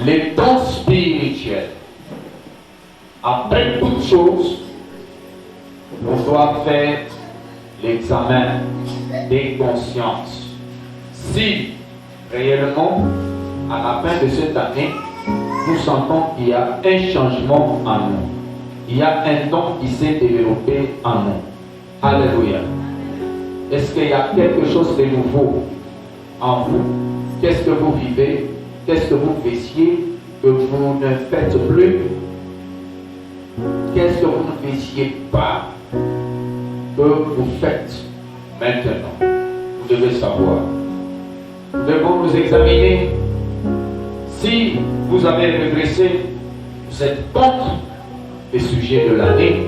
les dons spirituels. Après toute chose, on doit faire l'examen des consciences. Si réellement, à la fin de cette année, nous sentons qu'il y a un changement en nous, il y a un don qui s'est développé en nous. Alléluia. Est-ce qu'il y a quelque chose de nouveau en vous? Qu'est-ce que vous vivez? Qu'est-ce que vous faisiez que vous ne faites plus? Qu'est-ce que vous ne faisiez pas que vous faites maintenant? Vous devez savoir. Nous devons nous examiner. Si vous avez régressé, vous êtes contre les sujets de l'année.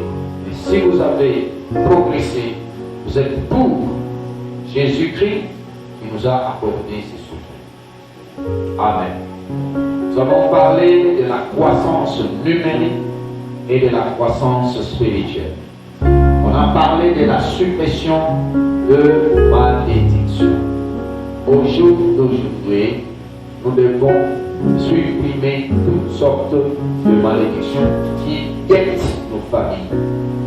Et si vous avez progressé, vous êtes pour Jésus-Christ qui nous a accordé ces sujets. Amen. Nous avons parlé de la croissance numérique et de la croissance spirituelle. On a parlé de la suppression de malédiction. Au jour d'aujourd'hui, nous devons supprimer toutes sortes de malédictions qui guettent nos familles.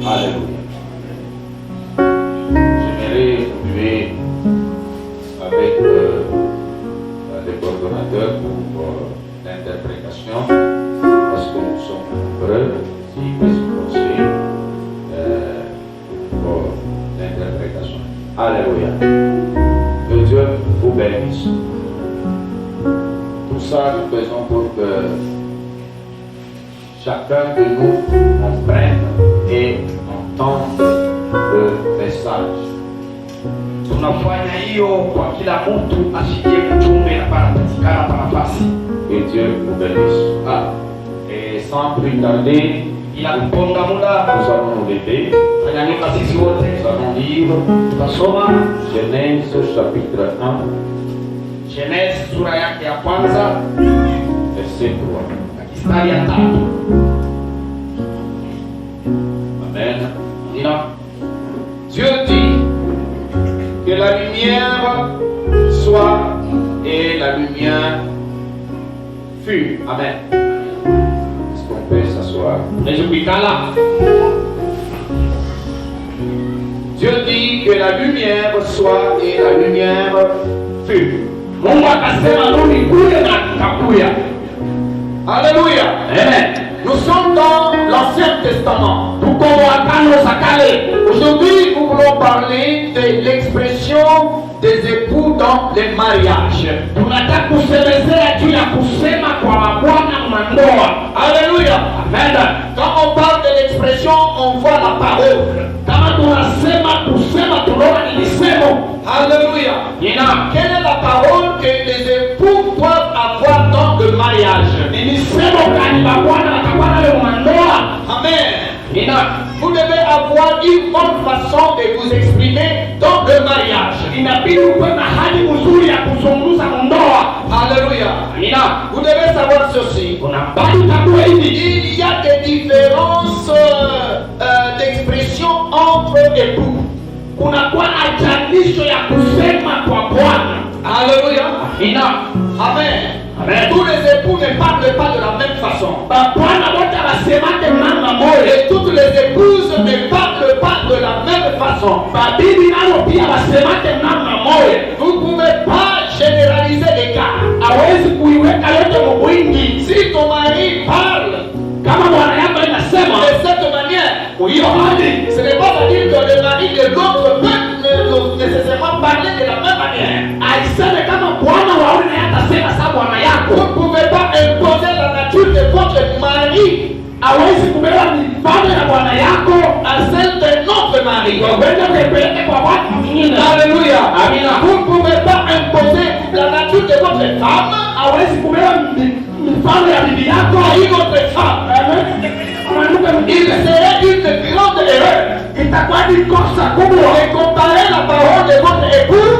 Alléluia. J'aimerais continuer avec les coordonnateurs pour l'interprétation, parce que nous sommes nombreux, si réciproqués, pour l'interprétation. Alléluia. Que Dieu vous bénisse. Tout ça, nous faisons pour que chacun de nous comprenne et entende le message. Tunafanya hiyo kwa kila mtu asikie mjumbe na panapatikana panafasi. Que Dieu vous bénisse. Et sans plus tarder, Ila kuponga muda, nous allons nous lever. fanyanyuka sisi wote, Nous allons lire tutasoma Genèse chapitre 1, Genesi sura yake ya kwanza verset 3. na mistari ya 3. Amen. Nina Dieu dit que la lumière soit et la lumière fut. Amen. Est-ce qu'on peut s'asseoir? unaweza kuikala. Dieu dit que la lumière soit et la lumière fut. Mungu akasema nuru ikuje na ikakuya. Alléluia. Amen. Nous sommes dans l'Ancien Testament. Tuko Agano za Kale. Aujourd'hui, nous voulons parler de l'expression des époux dans les mariages. Tunataka kusemezea juu ya kusema kwa mabwana mandoa. Alléluia. Amen. Quand on parle de l'expression, on voit la parole. Kama tunasema kusema tunaona ni misemo. Alléluia. Nina Quelle est la parole que les époux doivent avoir dans le mariage? ni misemo gani mabwana watakuwa nayo mandoa? Amen. Nina Vous devez avoir une bonne façon de vous exprimer dans le mariage. inabidi uwe na hali nzuri ya kuzungumza ndoa. Alléluia. Nina Vous devez savoir ceci. unabaki utambue hivi, Il y a des différences d'expression entre époux. kunakuwa na jandisho ya kusema kwa Bwana. Alléluia. Nina Amen. Amen. Tous les époux ne parlent pas de la même façon. babwana wote wasemate mama moja, Et toutes les épouses ne parlent pas de la même façon. babibi nao pia wasemate mama moja. Vous ne pouvez pas généraliser les cas. Hawezi kuiweka yote mwingi. Si ton mari parle Kama bwana yako inasema de cette manière, hiyo hadi, ce n'est pas à dire que le mari de l'autre peut nécessairement parler de la même manière. aiseme kama bwana waone naye atasema sa bwana Vous yako. ne pouvez pas imposer la nature de votre mari Hawezi kubeba mifano ya bwana yako à celle de notre mari. waweze kuipeleke kwa watu wengine. Alléluia. Amina. Vous ne pouvez pas imposer la nature de votre femme Hawezi kubeba mifano ya bibi yako à une autre femme. mwanamke Il mwingine. serait une grande erreur Itakuwa ni kosa kubwa de comparer la parole de votre époux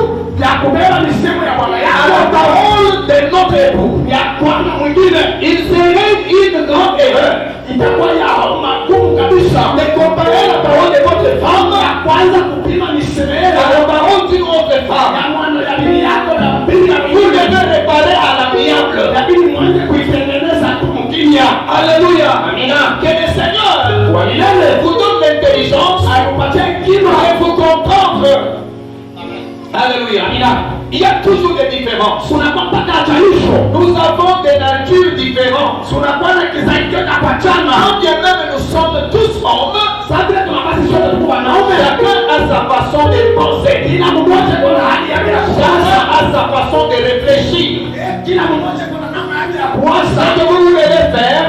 ya kubeba misemo ya bwana à la yako parole de notre époux. ya bwana mwingine. Il serait une grande erreur Itakuwa ya magumu kabisa de comparer la parole de votre femme ya kwanza kupima misemo à ya la parole d'une autre femme. mwana ya bibi yako na bibi ya Vous mwingine. devez réparer à l'amiable. Inabidi mwanze kuitengeneza dunia. Alléluia. Amina. Que le Seigneur Kwa milele vous donne l'intelligence akupatie hekima et vous comprendre. Alléluia. Il y a toujours des différences. unakuwa mpaka achaisho. Nous avons des natures différentes. Unakuwa na kizaikio kapachana. Quand bien même nous sommes tous hommes, Sasa vile tunabasi sote tuko wanaume. chacun a sa façon de penser. Kila mmoja kuna hali yake ya Chacun kuwaza. a sa façon de réfléchir. Kila mmoja kuna namna yake ya Ce kuwaza. que vous voulez faire,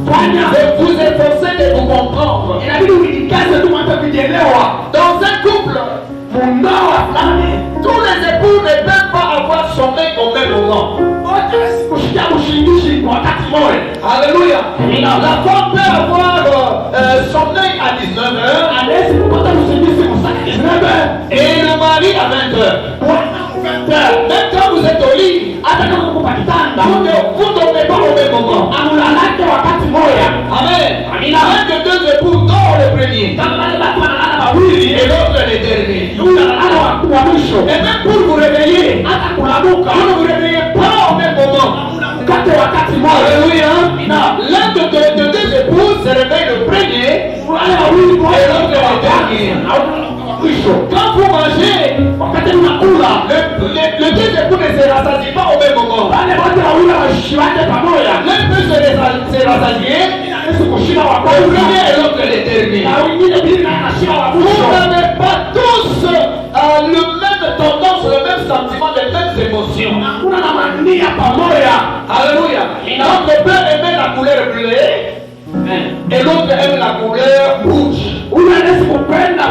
Fanya. c'est vous efforcer de vous comprendre. Inabidi ujikaze tu mpaka kujielewa. Dans un couple, Mundoa fulani. tous les époux ne peuvent pas avoir sommeil au même moment. Wote kushikia mshingishi kwa wakati mmoja. Alléluia. La femme peut avoir sommeil à 19h Anaweza kupata usingizi kwa saa 19 et le mari à 20h. bwana 20. Même quand vous êtes au lit, Hata kama uko kwa kitanda, vous ne dormez pas au même moment. amulalake wakati mmoja. Amen. Amina. Un de deux époux dort le premier Kama wale watu wanalala wawili, et l'autre le dernier. yule analala wa mwisho. Et même pour vous réveiller, Hata kulamuka, vous ne vous réveillez pas au même moment. mkate wakati mmoja. Alléluia. L'un de deux époux se réveille le premier Wale wawili kwa et l'autre le dernier. mwisho. Quand vous mangez, Wakati mnakula, les deux époux ne se rassasient pas au même moment. wale wote wawili washiwake pamoja. L'un peut se rassasier, Inaweza kushiba wa le kwanza premier et l'autre le dernier. na wengine pili na anashiba wa Vous mwisho. n'avez pas tous le même tendance, le même sentiment, les mêmes émotions. Hakuna na mania pamoja. Alléluia. Notre père aimait la couleur bleue et l'autre aime la couleur rouge. Huyu anaweza kupenda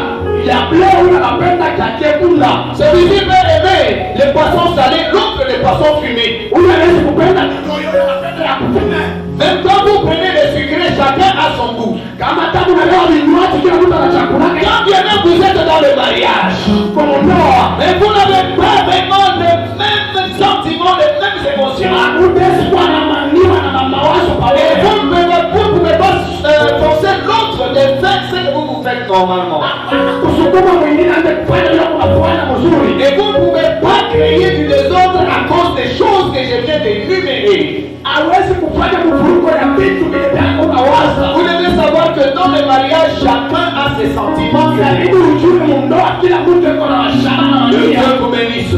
ya bleu, huyu anapenda ya kekunda. Celui-ci peut aimer les poissons salés, l'autre les poissons fumés. Huyu anaweza kupenda kitoyo, huyu anapenda ya kufume. Même quand vous prenez les sucrés, chacun a son goût. Kama tabu na leo vinywaji, kila mtu ana chakula yake. Quand bien même vous êtes dans le mariage, Kwa ndoa, mais vous n'avez pas vraiment les mêmes sentiments, les mêmes émotions. hutaweza kuwa na maniwa na mawazo Et pamoja. vous ne pouvez pas forcer l'autre de faire ce que vous faites normalement. Kusukuma mwingine aende kufanya vile unafanya mzuri. Et vous ne pouvez pas créer du désordre à cause des choses que je viens d'énumérer. Hawezi kufanya mvurugo ya vitu vile vya unawaza. Vous devez savoir que dans le mariage, chacun a ses sentiments. Inabidi ujue mundoa, kila mtu yuko na mashana na Que mania. Dieu vous bénisse.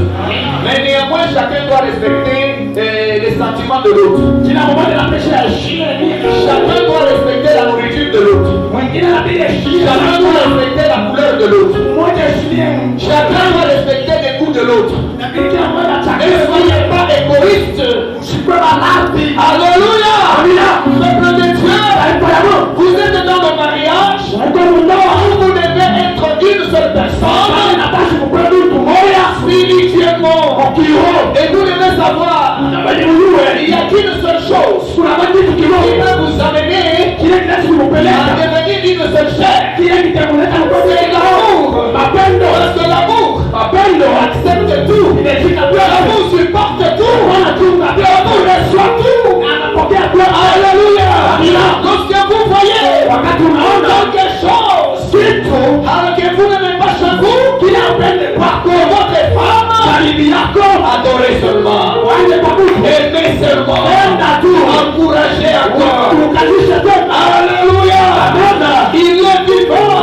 Mais néanmoins, chacun doit respecter les sentiments de l'autre. Kila mmoja anapesha heshima ya Chacun doit respecter la nourriture de l'autre. mwingine anabidi heshima Chacun doit respecter la couleur de l'autre. mmoja heshima Chacun doit respecter les goûts de l'autre. inabidi kila mmoja Ne achakue soyez pas égoïste. usikwe balati. Alléluia. Amina. Peuple de Dieu, Taifa ya Mungu. vous êtes dans le mariage Uko mundoa, où vous devez être une seule kama personne inapaswa kukwenda mtu mmoja spirituellement. kiroho. Et vous devez savoir, Inabidi ujue il n'y a qu'une seule chose kuna kitu qui kidogo peut vous amener kile kinaweza à kukupeleka devenir une seule chair. kile kitamuleta C'est kupeleka l'amour. mapendo. Parce que l'amour Mapendo accepte tout. inafika pia L'amour supporte tout. anachunga pia L'amour reçoit tout. anapokea pia. Alléluia. Amina. Lorsque vous voyez Wakati unaona quelque chose kitu alors que vous n'aimez pas chez vous, kile upende kwako que votre femme karibu yako adorez seulement, waende pamoja, aimez seulement, enda tu encouragez encore. ukalishe tena. Alléluia. Amen. Il est vivant.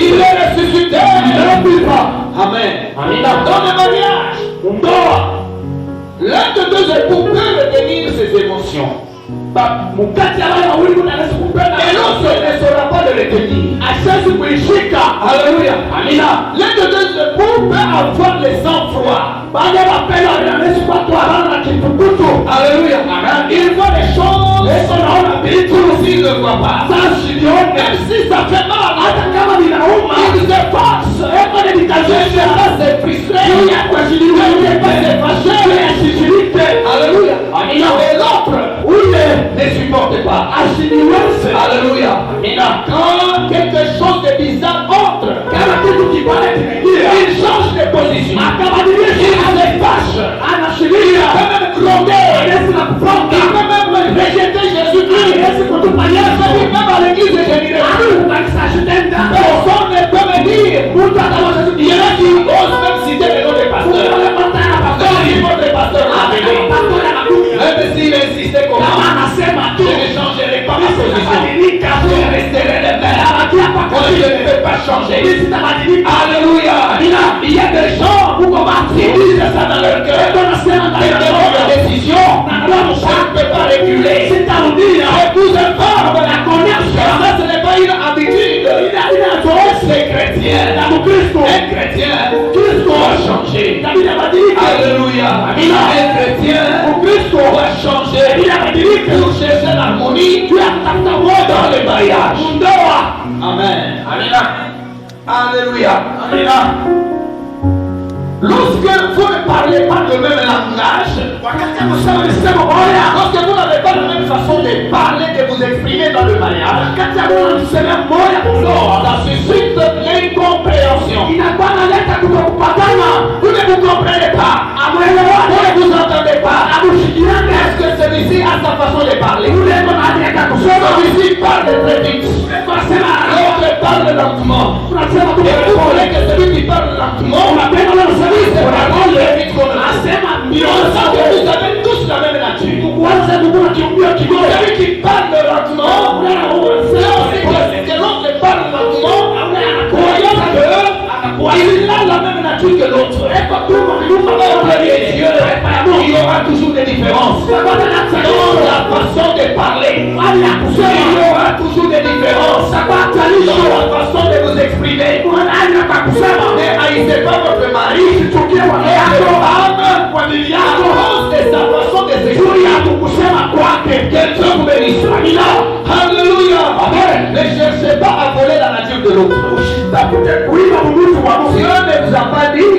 Il est ressuscité. Amen. Amina. Dans le mariage, Ndoa l'un de deux époux peut retenir ses émotions. mkati ya wale wawili kuna anaweza kupenda Et l'autre ne saura pas le retenir. asiwezi kuishika. Alléluia. Amina. L'un de deux époux peut avoir les sang-froid. Baada ya mapendo anaweza kupata harana na kitukutu. Alléluia. Il voit les choses. Yesu naona vitu S'il ne voit pas. sasa sione, Même si ça fait mal. hata kama vinauma Il s'efface. eko ni Je ne vikazesha sais pas se frustrer. juu ya kuashiliwa Je ne sais pas se fâcher. asishirike. Alléluia. Amina. Et l'autre Ule ne supporte pas. ashiliweze. Alléluia. Amina. Quand quelque chose de bizarre entre, Kama kitu kibaya kimeingia, il change de position. akabadilisha, Il se fâche. Il anashikilia, peut même gronder. Yesu na kufunga, Il peut même rejeter Jésus-Christ. Yesu kutupa Yesu, Il même à l'église de Jérusalem. hadi kanisa shitenda. Personne ne peut me dire. Mtu ataweza Il y en a qui osent même citer le nom des pasteurs. kufunga matana Quand pastori, il dit votre pasteur, hata appelez. kama pastori anakuja, Même s'il changer. Sitabadilika. Alléluia. Il y a des gens qui disent ça dans leur cœur. Et devant la décision, je ne peux pas reculer. Épouse un verbe. Ça, ce n'est pas une habitude. C'est chrétien. Un chrétien doit changer. Alléluia. Un chrétien doit changer pour chercher l'harmonie dans le mariage. Amen. Alléluia. Lorsque vous ne parlez pas le même langage, lorsque vous n'avez pas la même façon de parler, de vous exprimer dans le mariage, ça suscite l'incompréhension. Vous ne vous comprenez pas. Vous ne vous entendez pas. Est-ce que celui-ci a sa façon de parler? Celui-ci parle très vite. L'autre parle lentement. Et vous voulez que celui qui parle lentement, c'est vraiment très vite qu'on a. On sent que vous avez tous la même nature. Celui qui parle lentement, c'est aussi que l'autre parle lentement, croyant qu'il a la même nature que l'autre. Il y aura toujours des différences dans la façon de parler. Il y aura toujours des différences dans la façon de vous exprimer. Ne haïssez pas votre mari et à cause de sa façon de s'exprimer. Que Dieu vous bénisse. Alléluia. Ne cherchez pas à voler la nature de l'autre. Dieu ne vous a pas dit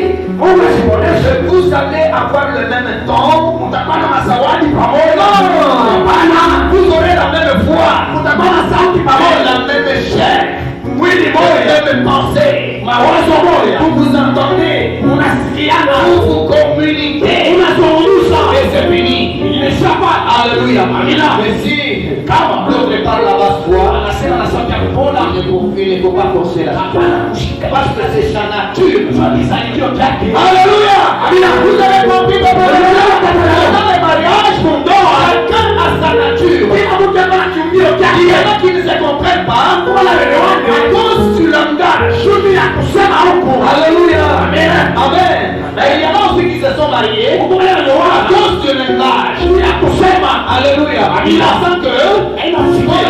vous allez avoir le même temps. Non, vous aurez la même voix, la même chair, la même pensée. Vous vous entendez, vous vous communiquez, et c'est fini. Alléluia. Mais si l'autre parle la basse voix, il ne faut pas forcer la voix, parce que c'est sa nature. Alléluia. Vous avez compris dans le mariage, chacun a sa nature. Il y en a qui ne se comprennent pas à cause du langage. Alléluia. Amen. Mais il y en a aussi qui se sont mariés à cause du langage. Alléluia. Il sent que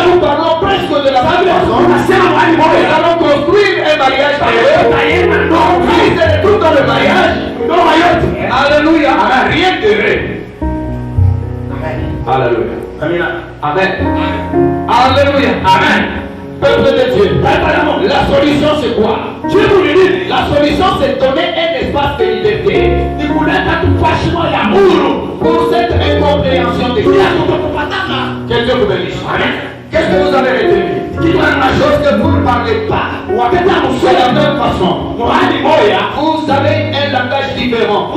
nous parlons presque de la même façon. Nous allons construire un mariage. Nous c'est tout dans le mariage. Alléluia. Rien de vrai. Alléluia. Amen. Alléluia. Amen. Peuple de Dieu, la solution c'est quoi? La solution c'est donner un espace de liberté pour cette incompréhension de Dieu. Que Dieu vous bénisse. Qu'est-ce que vous avez retenu? Lorsque vous ne parlez pas de la même façon, vous avez un langage différent,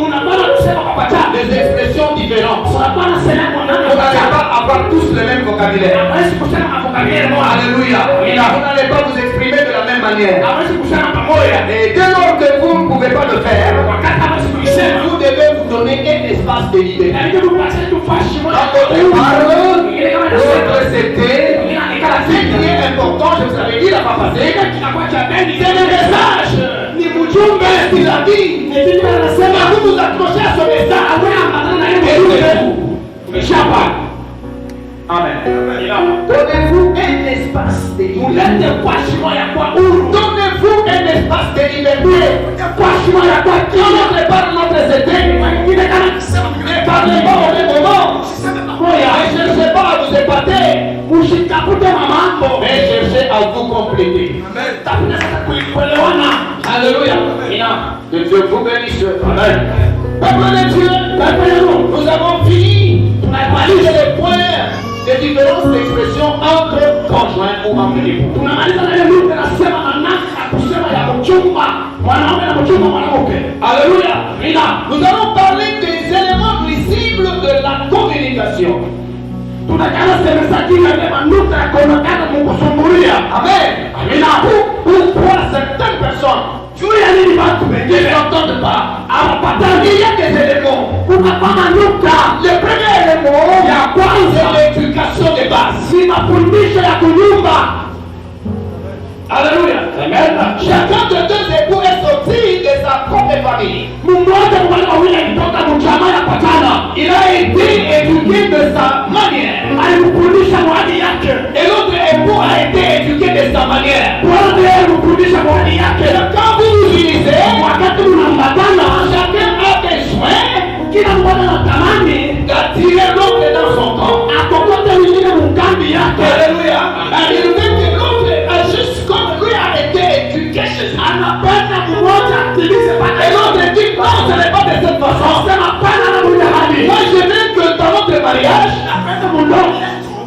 des expressions différentes. Vous n'allez pas avoir tous le même vocabulaire. Alléluia. Vous n'allez pas vous exprimer de la même manière. Et dès lors que vous ne pouvez pas le faire, vous devez vous donner un espace de liberté. Quand on parle, l'autre c'était, ce qui est important, je vous avais dit la fois passée, c'est le message. Ce qu'il a dit, vous vous accrochez à ce message. Et c'est vous. Amen. Donnez-vous un espace de liberté. Donnez-vous un espace de liberté. Quand on prépare notre CD, ne parlez pas au même moment. Ne cherchez pas à vous épater. Mais cherchez à vous compléter. Alléluia. Que Dieu vous bénisse. Amen. Peuple de Dieu, nous avons fini les points de différence d'expression entre conjoints ou entre époux. Alléluia. Nous allons parler des éléments visibles de la communication. Amen. Pourquoi certaines personnes ne l'entendent pas? Il y a des éléments. Le premier élément, c'est l'éducation de base. Haleluya. Amen. Chacun de deux époux est sorti de sa propre famille. Mmoja kwa wale wawili alitoka mjamaa ya patana. Il a été éduqué de sa manière. Alimfundisha mwadi yake. Et l'autre époux a été éduqué de sa manière. Bwana alimfundisha mwadi yake. Quand vous vous unissez, Wakati mnaambatana, chacun a besoin kila mmoja anatamani d'attirer l'autre dans son camp. akokote wengine mkambi yake. Alléluia. Il veut que l'autre agisse comme lui a été éduqué chez lui. Anapenda mmoja atimize paka. Et l'autre dit non, ce n'est pas de cette façon. Sema pana na mmoja hadi. Moi je veux que dans notre mariage, Napenda mmoja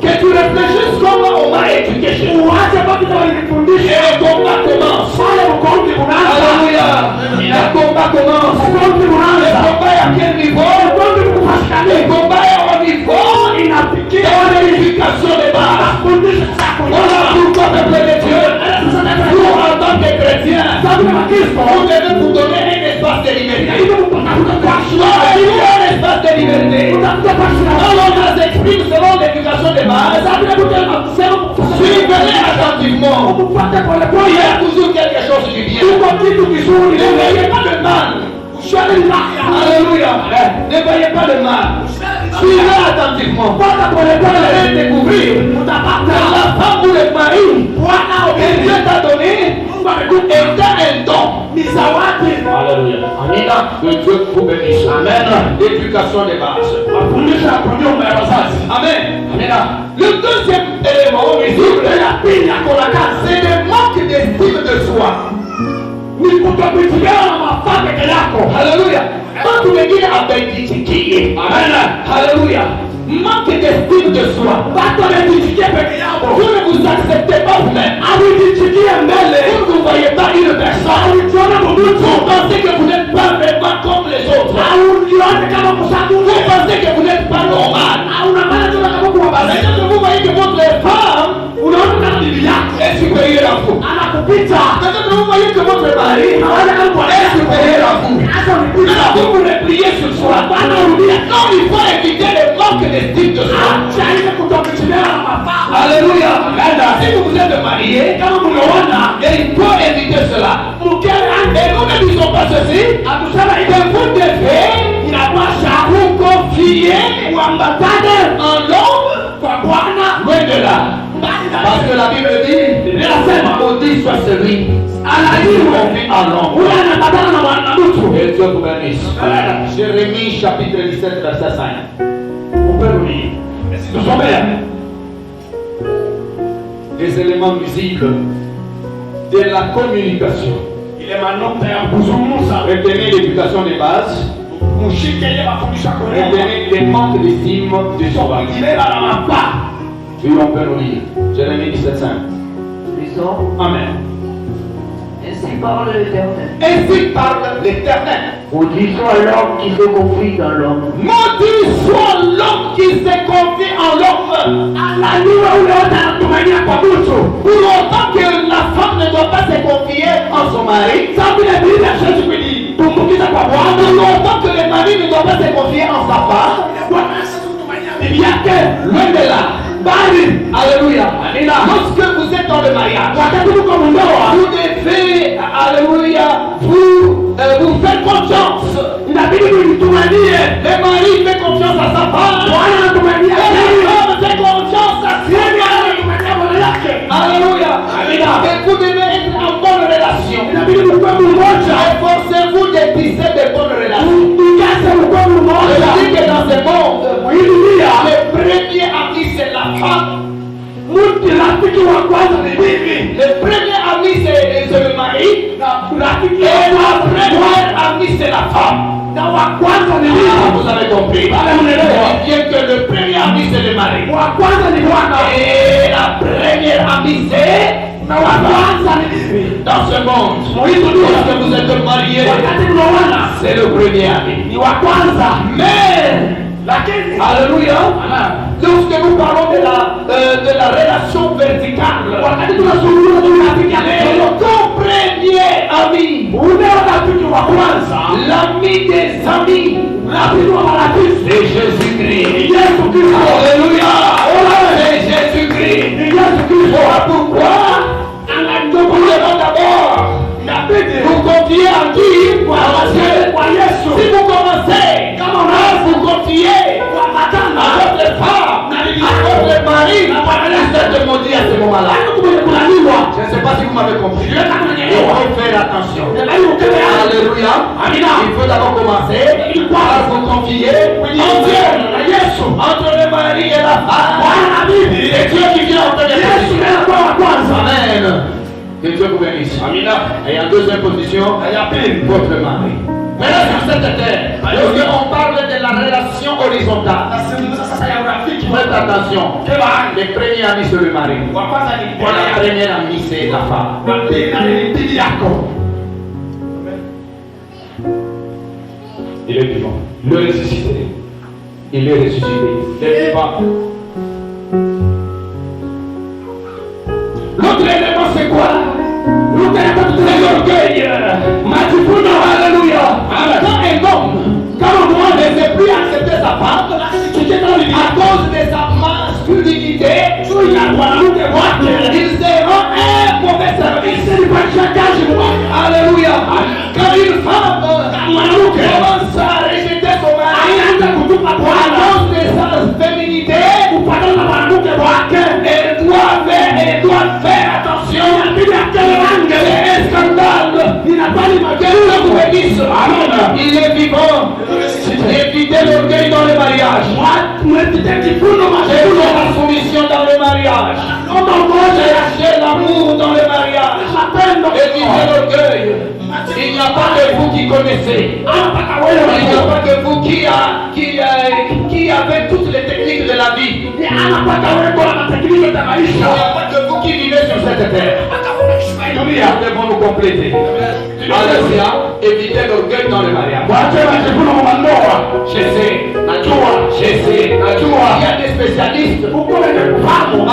que tu réfléchisses comment on m'a éduqué chez nous. uache baki kwa nifundishe. Et le combat commence. Pale ukombi unaanza. Alléluia. Le combat commence. Ukombi Le unaanza. combat est à quel niveau? Ukombi kupatikana. Le combat est au niveau Inafikia de l'éducation de base. fundisha sako. Voilà pourquoi, peuple de Dieu, nous en tant que chrétiens, Sababu ya Kristo. vous devez vous donner un espace de liberté. Ili mtakuta kwa Choisissez un espace de liberté. Utakuta kwa shida. Alors on s'exprime selon l'éducation de base. Sababu ya kutenda kusema. Suivez-les attentivement. Upate pole Il y pole. a toujours quelque chose du bien. Uko kitu kizuri. Ne voyez pas de mal. Usione mbaya. Alléluia. Ne voyez pas de mal. Suivez attentivement. Pata pole Vous pole. allez découvrir Utapata. que la femme ou le mari Bwana que Dieu t'a donné Mungu amekupa est un don. ni zawadi. Alléluia. Amina. Que Dieu vous bénisse. Amen. L'éducation de base. Mafundisho ya kunyumba ya wazazi. Amen. Amina. Le deuxième élément visible, Ya pili yako na kazi. c'est le manque d'estime de soi. Ni kutokujielewa na mafaa peke yako. Alléluia. Watu wengine hawajitikie. Amen. Alléluia. Manque d'estime de soi. Watu wamejitikia peke yao. Vous ne vous acceptez pas vous-même. Hawajitikie mbele. Vous ne voyez pas une personne. Haujione mtu. Vous pensez que vous n'êtes pas vraiment comme les autres. Haujione kama msabu. Vous pensez que vous n'êtes pas normal. Hauna maana tena kama kuwa basi. Peut-être vous voyez que votre femme Unaona kama bibi yako est supérieure à vous. anakupita. Peut-être vous voyez que votre mari Unaona kama bwana est yako supérieur à vous. hata Mais unipita. vous vous repliez sur soi. Anarudia. Non, il faut éviter le manque d'estime de soi. Acha ile kutokujielewa na mafaa. Alléluia. Si vous vous êtes marié, Kama mnaona il faut éviter cela. mkele Et nous ne disons pas ceci. atusema Que ile vous devez inapasha vous confier kuambatane en l'homme kwa Bwana loin de là. mbali na Parce que la Bible dit, inasema maudit soit celui qui se anajua confie en l'homme. huyo anapatana na mtu. Et Dieu vous bénisse. Jérémie chapitre 17 verset 5. Uperudi. Tusomea. Les éléments nuisibles de la communication. Ile maneno ya kuzungumza. Retenez l'éducation de base. Mshike ile mafundisho yako. Retenez les manques d'estime de soi. Ile la mafaa. Oui, on peut nous lire. Jérémie 17 5. Lisons. Amen. Ainsi parle l'Éternel. Ainsi parle l'Éternel. Maudit soit l'homme qui se confie dans l'homme. Maudit soit l'homme qui se confie en l'homme. Anajua ule wote anatumainia kwa mtu. Pour autant que la femme ne doit pas se confier en son mari. Sababu ile Biblia haiwezi kujitumbukiza kwa Bwana. Pour autant que le mari ne doit pas se confier en sa femme. Bwana hawezi kutumainia bibi yake. Loin de là. Bali Alléluia. Lorsque vous êtes dans le mariage, wakati mko ndoa, vous devez, alléluia, vous faire confiance. inabidi kujitumainie. Le mari fait confiance à sa femme. Bwana anatumainia Et yeye. la femme fait confiance à son Yeye mari. anatumainia bwana yake. Alléluia. Et vous devez être en bonne relation. Inabidi mkuwe mmoja. Efforcez-vous de tisser de bonnes relations. Mkaze mkuwe Je mmoja. dis que dans ce monde, Hii dunia le premier ami c'est la femme. mtu rafiki wa kwanza ni bibi. Le premier ami c'est le mari. Na rafiki Et wa la kwanza première amie c'est la femme. na wa kwanza ni Ah, bibi. vous avez compris. Allez, on est là. Bien que le premier ami c'est le mari. Wa kwanza ni bwana. Et la première amie c'est Na wa kwanza ni bibi. dans ce monde. Lorsque vous êtes mariés, Wakati mnaoana c'est le premier ami. ni wa kwanza. Mais, Lakini alléluia, lorsque nous parlons de la relation verticale, wakati tunazungumza juu ya rafiki le yako, ton premier ami, ule rafiki wa kwanza, l'ami des amis, rafiki wa marafiki c'est Jésus-Christ. ni Yesu Kristo. Alléluia, c'est Jésus-Christ. Ni Yesu Kristo. Pourquoi? Anajua vous m'avez compris. Il faut faire attention. Alléluia. Il faut d'abord commencer par vous confier en Dieu. Entre le mari et la femme. C'est Dieu qui vient en première position. Amen. Que Dieu vous bénisse. Et en deuxième position, votre mari. Maintenant sur cette terre, lorsqu'on parle de la relation horizontale, faites attention. Les premiers amis c'est le mari. La première amie c'est la femme. Il est vivant. Le ressuscité. Il est ressuscité. Il est vivant. L'autre élément c'est quoi? L'autre élément c'est l'orgueil. Alléluia. Quand un homme, quand on ne sait plus accepter sa femme, à cause de sa masculinité, il se rend un mauvais service. Alléluia. Quand une femme commence à rejeter son mari à cause de sa féminité, elle doit faire attention. C'est un scandale. Il est vivant. Évitez l'orgueil dans le mariage. J'ai la soumission dans le mariage. J'ai lâché l'amour dans le mariage. Évitez l'orgueil. Il n'y a pas que vous qui connaissez. Il n'y a pas que vous qui avez toutes les techniques de la vie. Il n'y a pas que vous qui vivez sur cette terre. Nous devons nous compléter. Alléluia. Évitez l'orgueil dans le mariage. Je sais. Il y a des spécialistes.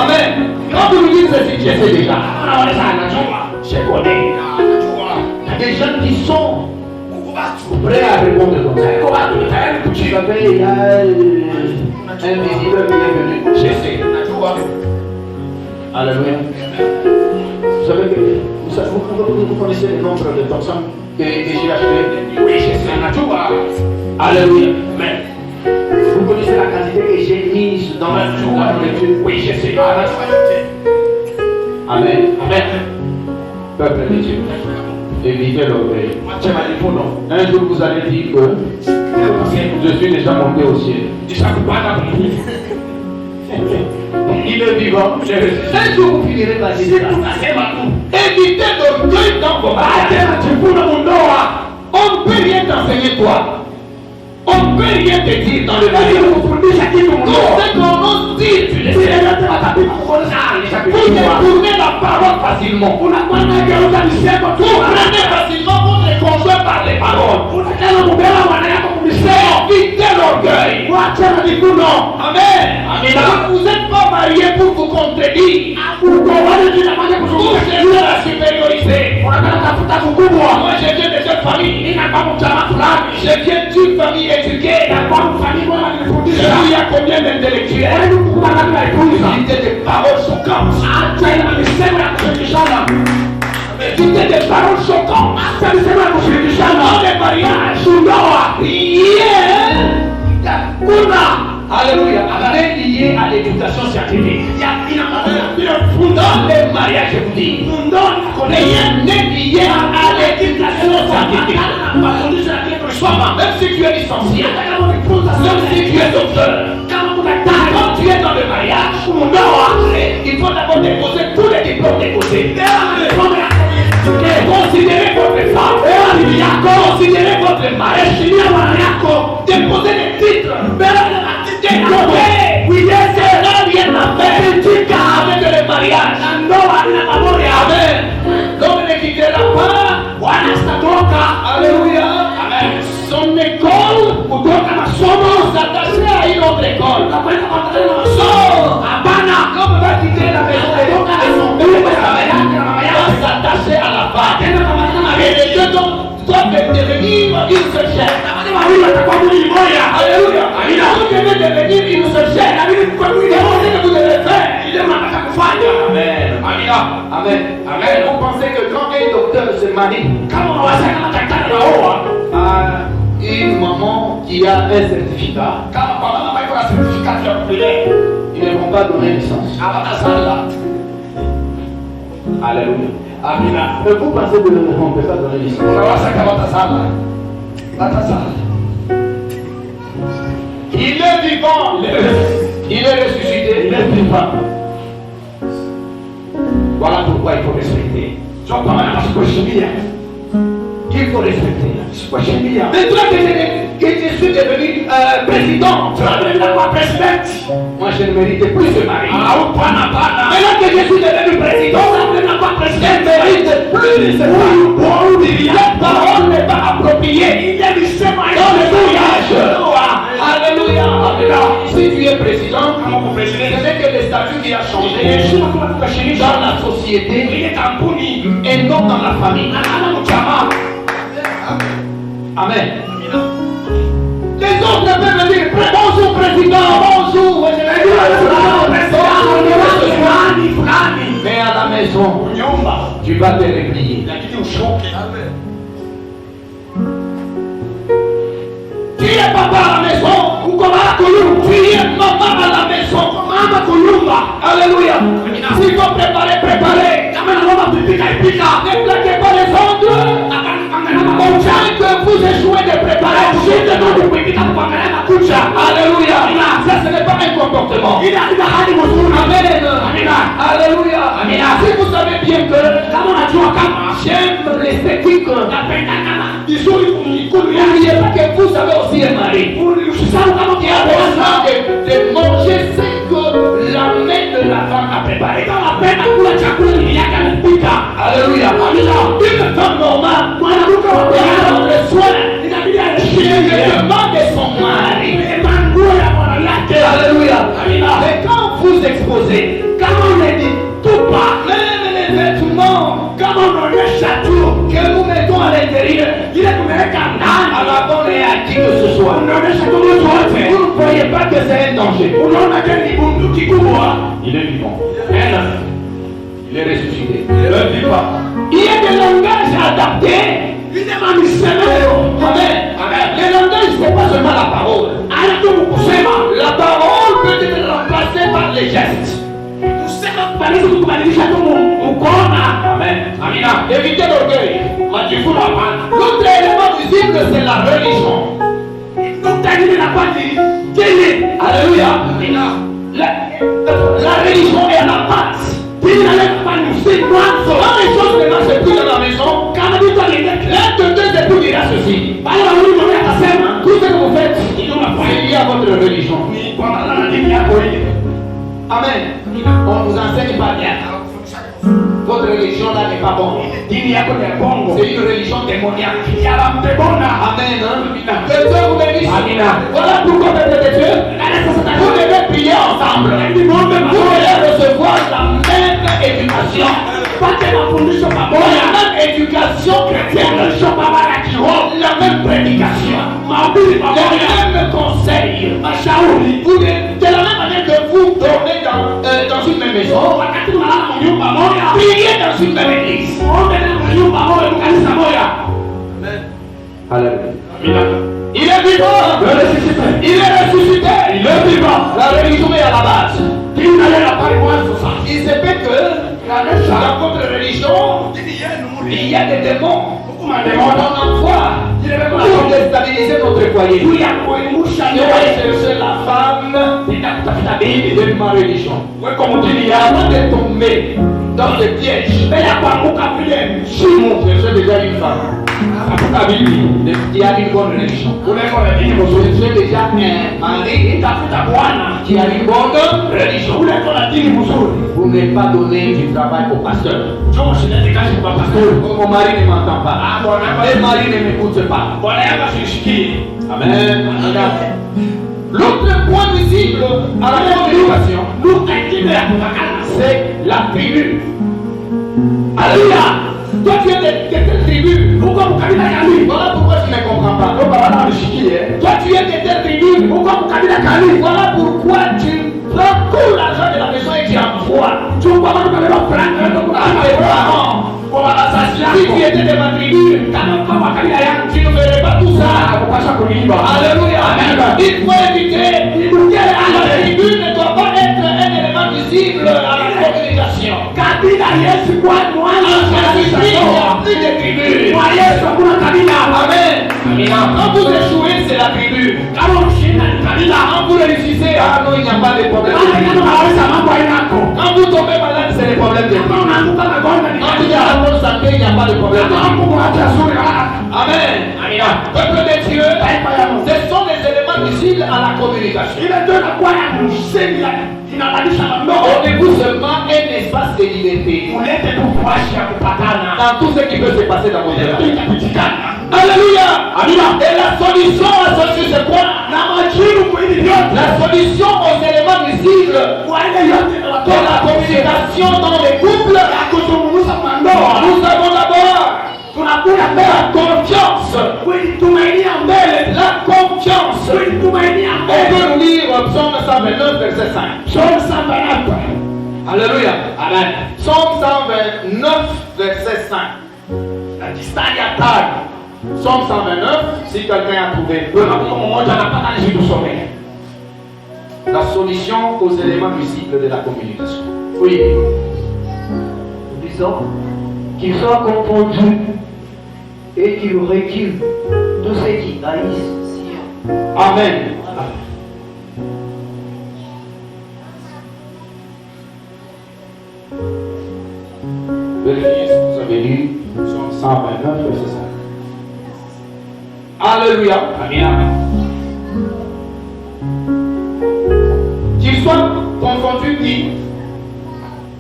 Amen. Quand vous nous dites ceci, je sais déjà. Je connais. Il y a des gens qui sont prêts à répondre comme ça. Tu vas payer, il y a un visiteur qui est venu. Je sais. Alléluia. Vous savez que vous connaissez le nombre de personnes que j'ai acheté. Oui, je sais. Alléluia. Mais vous connaissez la quantité que j'ai mise dans la nourriture. Oui, je sais. Amen. Amen. Peuple de Dieu. Évitez l'orgueil. Un jour vous allez dire que je suis déjà monté au ciel. Il est vivant. Un jour vous finirez par dire évitez l'orgueil dans vos mariages. On ne peut rien t'enseigner toi. On ne peut rien te dire dans le mariage. Tout ce qu'on ose dire, tu le sais. Vous détournez la parole facilement. Vous prenez facilement votre conjoint par les paroles. Évitez l'orgueil. Amen. Vous n'êtes pas marié pour vous contredire. Vous cherchez la supériorité. Moi je viens de cette famille. Je viens d'une famille éduquée. Je suis à combien d'intellectuels? Évitez des paroles choquantes. Évitez des paroles choquantes. Dans les mariages. Alléluia. Rien lié à l'éducation scientifique. Dans les mariages, je vous dis, rien n'est lié à l'éducation scientifique. Même si tu es licencié, même si tu es docteur, quand tu es dans le mariage, il faut d'abord déposer tous les diplômes déposés. Considérez votre femme, considérez votre mari, déposez les titres. Oui, c'est rien à faire avec le mariage. Amen. L'homme ne quittera pas. Alléluia. Amen. Son école s'attacher à une autre école. L'homme va quitter la maison de son père. Va s'attacher à la femme. Et les deux doivent devenir une seule chair. Alléluia. Vous devez devenir une seule chair. Demandez que vous devez faire. Amen. Amen. Amen. Vous pensez que quand un docteur se marie à une maman qui a un certificat, ils ne vont pas donner licence. Alléluia. Amina. Mais vous pensez qu'on ne peut pas donner ici? Unaweza kamata sana. Hata sana. Il est vivant. Il est ressuscité. Il est vivant. Voilà pourquoi il faut respecter. Sio kwa maana msikuheshimia. Il faut respecter. Sikuheshimia. Maintenant que je suis devenu président, moi je ne méritais plus de mari. Maintenant que je suis devenu président, je ne mérite plus de mari. Cette parole n'est pas appropriée dans le mariage. Alléluia. Si tu es président, c'est que le statut qui a changé dans la société et non dans la famille. Amen. Les autres peuvent dire bonjour président, bonjour. Mais à la maison, tu vas te replier. Tu es papa à la maison, tu es maman à la maison. Alléluia. S'il faut préparer, préparez. Ne plaquez pas les autres. Au temps que vous échouez de préparer, alléluia. Ça, ce n'est pas un comportement. Amen. Alléluia. Si vous savez bien que j'aime l'esthétique, n'oubliez pas que vous avez aussi un mari. Qui a besoin de manger ce que la main de la femme a préparé. Alléluia. Une femme normale, le soin, le demande de son mari. Alléluia. Mais quand vous exposez, quand on ne dit tout pas, même les vêtements, quand on enlève tout, que nous mettons à l'intérieur, à la bonne et à qui que ce soit, vous ne croyez pas que c'est un danger. Il est vivant. Il est ressuscité. Il est vivant. Il y a des langages adaptés. Amen. Les langages, ce n'est pas seulement la parole. La parole peut être remplacée par les gestes. Amen. Amina. Évitez l'orgueil. L'autre élément visible, c'est la religion. Alléluia. La religion est à la base. Quand les choses ne marchent plus dans la maison, l'un de deux époux dira ceci. Tout ce que vous faites, c'est lié à votre religion. Amen. On vous enseigne pas bien. Votre religion là n'est pas bonne. C'est une religion démoniaque. Amen. Que Dieu vous bénisse. Voilà pourquoi, peuple de Dieu, vous devez prier ensemble. Vous devez recevoir la même éducation. La même éducation chrétienne. La même prédication. Les mêmes conseils. De la même manière que vous dormez dans une même maison, priez dans une même église. Alléluia. Il est vivant. Il est ressuscité. Il est vivant. La religion est à la base. Il se peut que dans votre religion, il y a des démons. On envoie pour déstabiliser notre foyer. Je vais chercher la femme de ma religion. Avant de tomber dans le piège, je suis déjà une femme qui a une bonne religion. Je suis déjà un mari qui a une bonne religion. Vous n'avez pas donné du travail au pasteur. Mon mari ne m'entend pas. Les maris ne m'écoutent pas. Amen. L'autre point visible à la communication, c'est la tribu. Alléluia. Toi tu es de telle tribu. Voilà pourquoi tu ne comprends pas. Toi tu es de telle tribu. Voilà pourquoi tu prends tout l'argent de la maison et tu envoies. Si tu étais de ma tribu, tu ne ferais pas tout ça. Alléluia. Il faut éviter. La tribu ne doit pas être un élément visible à la communication. Jésus-Christ, il n'y a plus de tribus. Amen. Quand vous échouez, c'est la tribu. Quand vous réussissez, ah non, il n'y a pas de problème. Quand vous tombez malade, c'est le problème de Dieu. Quand vous êtes en bonne santé, il n'y a pas de problème de Dieu. Amen. Peuple de Dieu, ce sont les éléments visibles à la communication. On écoute seulement un espace de liberté dans tout ce qui peut se passer dans votre vie. Alléluia. Et la solution à ceci, c'est quoi? La solution aux éléments visibles de la communication dans les couples, nous avons d'abord la confiance. La confiance. On peut nous lire Psaume 129, verset 5. Psaume 129. Alléluia. Amen. Psaume 129, verset 5. Psaume 129, si quelqu'un a trouvé. La solution aux éléments visibles de la communication. Oui. Nous disons qu'il soit confondu et qu'il recule tous ceux qui haïssent Sion. Amen. Vérifiez si vous avez lu Psaume 129, verset 5. Alléluia. Amen. Qu'il soit confondu qui?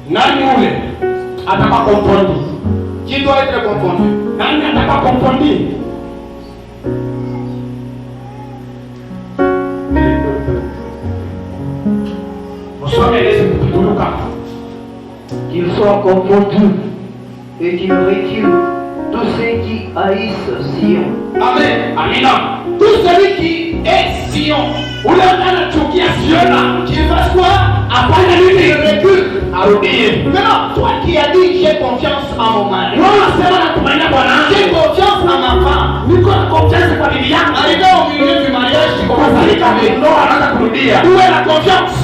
Nani ule ataka confondu. Qui doit être confondu? Nani ataka confondu? Qu'il soit confondu et qu'il recule tous ceux qui haïssent Sion. Amen. Amina. Tout celui qui est Sion, ou qui fasse quoi? Après lui, il recule. Maintenant, toi qui as dit j'ai confiance en mon mari, j'ai confiance en ma femme, arrivé au milieu du mariage, tu commences à réclamer. Où est la confiance?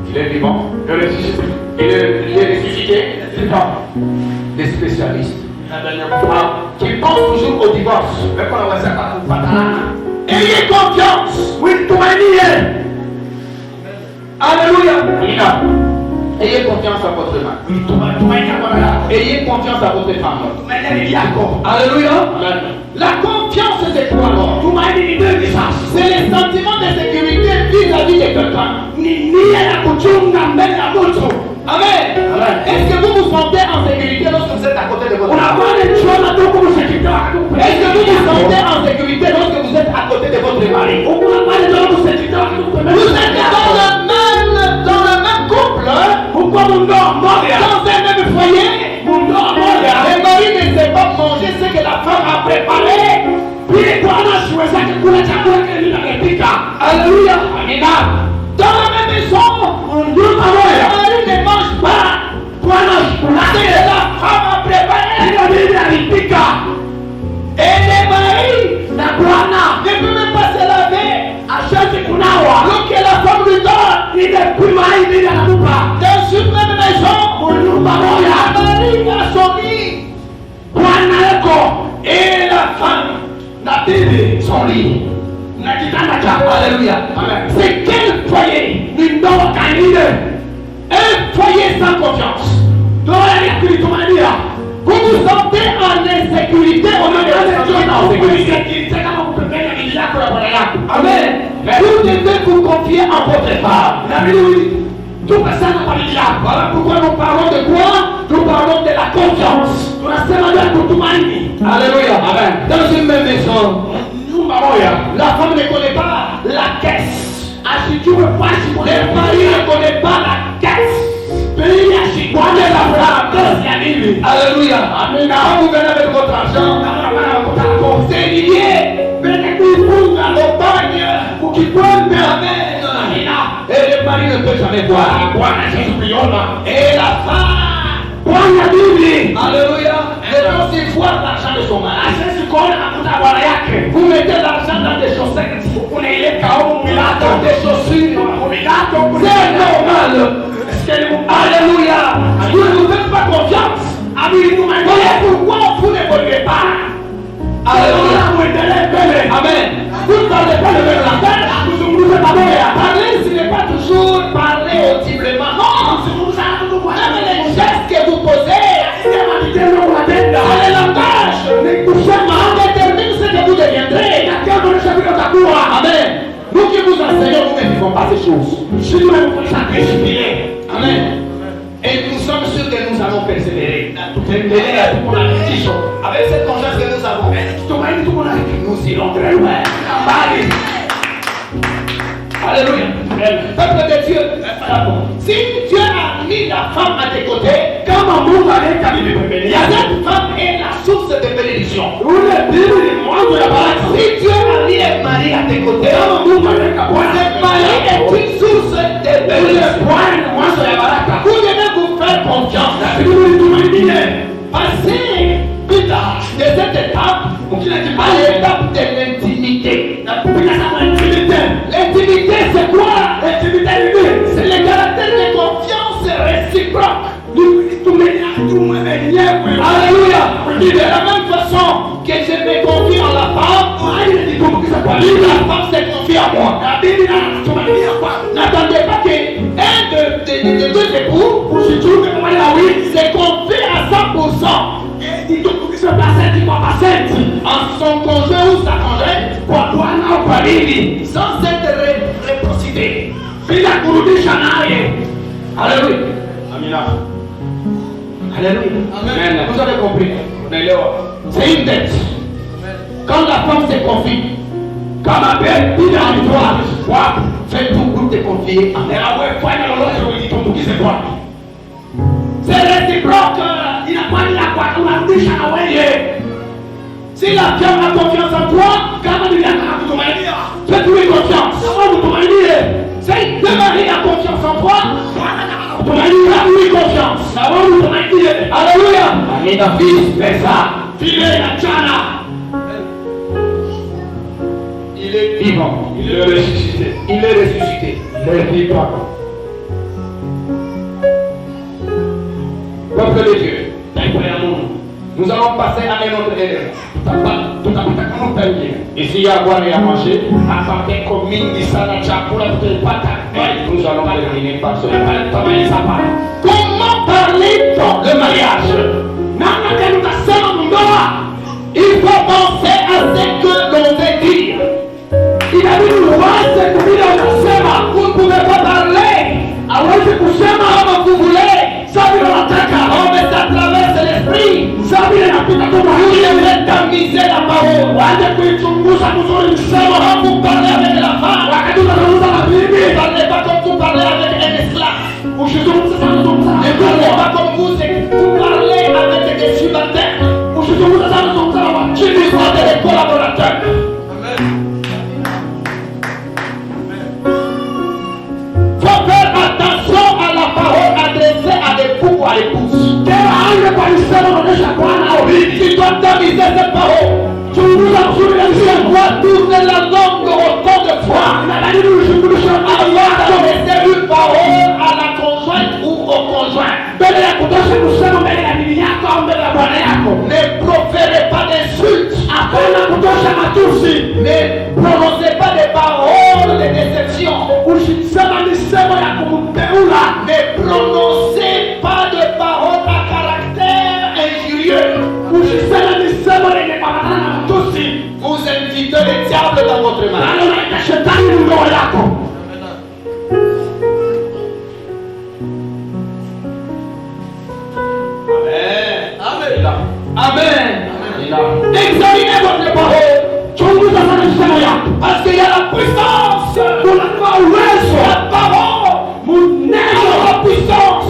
Il est vivant, il est ressuscité. Des spécialistes qui pensent toujours au divorce. Ayez confiance. Alléluia. Ayez confiance à votre mari. Ayez confiance à votre femme. Alléluia. La confiance, c'est quoi alors? C'est les sentiments de sécurité vis-à-vis de quelqu'un. Amen. Est-ce que vous vous sentez en sécurité lorsque vous êtes à côté de votre mari? Est-ce que vous vous sentez en sécurité lorsque vous êtes à côté de votre mari? Vous êtes dans le même couple, dans un même foyer. Le mari ne sait pas manger ce que la femme a préparé. Alléluia. Dans la même maison, le mari ne mange pas. Ce que la femme a préparé. Et le mari ne peut même pas se laver. Donc la femme lui donne. Dans une même maison, le mari a son lit. Et la femme son lit. Alléluia. C'est quel foyer? Un foyer sans confiance. Vous vous sentez en insécurité au lieu de en sécurité. Amen. Vous devez vous confier en votre femme. Voilà pourquoi nous parlons de quoi? Nous parlons de la confiance. Alléluia. Amen. Dans une même maison, la femme ne connaît pas la caisse. Le mari ne connaît pas la caisse. Alléluia. Amen. Quand vous venez avec votre argent, c'est lié. Et le mari ne peut jamais boire. Et la femme, alléluia, ne peut aussi voir l'argent de son mari. Vous mettez l'argent dans des chaussettes, dans des chaussures. C'est normal. pas le même langage. Parler, ce n'est pas toujours parler audiblement. Non, même les gestes que vous posez, c'est le langage qui détermine ce que vous deviendrez. Amen. Nous qui vous enseignons, nous ne vivons pas ces choses. Amen. Et nous sommes sûrs que nous allons persévérer. Avec cette confiance que nous avons, nous irons très loin. Alléluia. Peuple de Dieu, si Dieu a mis la femme à tes côtés, il y a cette femme est la source de bénédiction. Si Dieu a mis un mari à tes côtés, ce mari est une source de bénédiction. Vous devez vous faire confiance. Passez plus tard de cette étape à l'étape de l'intimité. L'intimité, c'est quoi? C'est le caractère de confiance réciproque. Alléluia. De la même façon que je me confie en la femme, la femme se confie à moi. N'attendez pas qu'un de deux époux se confie à 100% en son conjoint ou sa conjointe sans cette réciprocité. Alléluia. Alléluia. Amen. Vous avez compris. C'est une dette. Quand la femme se confie, quand ma belle dit à toi, fais tout pour te confier à elle. C'est réciproque. Si la femme a confiance en toi, fais-lui confiance. Si le mari a confiance en toi, fais-lui confiance. Alléluia. Il est vivant. Il est ressuscité. Il est ressuscité. Il est vivant. Peuple de Dieu, nous allons passer à un autre élément. Ici, il y a à boire et à manger. Nous allons terminer par ce. Comment parler dans le mariage? Il faut penser à ce que l'on veut dire. Vous ne pouvez pas parler comme vous voulez. Oh, mais ça traverse l'esprit. Vous devez tamiser la parole. Quand vous parlez avec la femme, ne parlez pas comme vous parlez avec un esclave. Ne parlez pas comme vous parlez avec des subalternes. Tu dis pas des collaborateurs. Faut faire attention à la parole adressée à l'époux ou à l'épouse. Tu dois tamiser cette parole. Tu dois tourner la langue autant de fois avant d'adresser une parole à la conjointe ou au conjoint. Ne proférez pas d'insultes. Ne prononcez pas des paroles de déception. Ne prononcez pas de paroles à caractère injurieux. Vous invitez le diable dans votre mariage. Amen. Examinez votre parole. Parce qu'il y a la puissance. La parole. La puissance.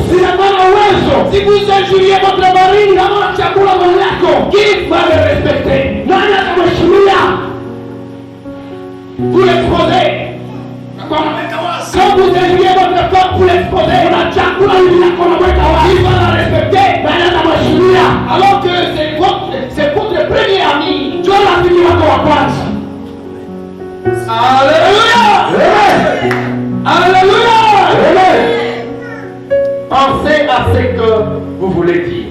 Si vous injuriez votre mari, qui va le respecter? Vous l'exposez. Quand vous injuriez votre femme, vous l'exposez. Qui va la respecter? Alors que c'est votre premier ami. Alléluia. Alléluia. Pensez à ce que vous voulez dire.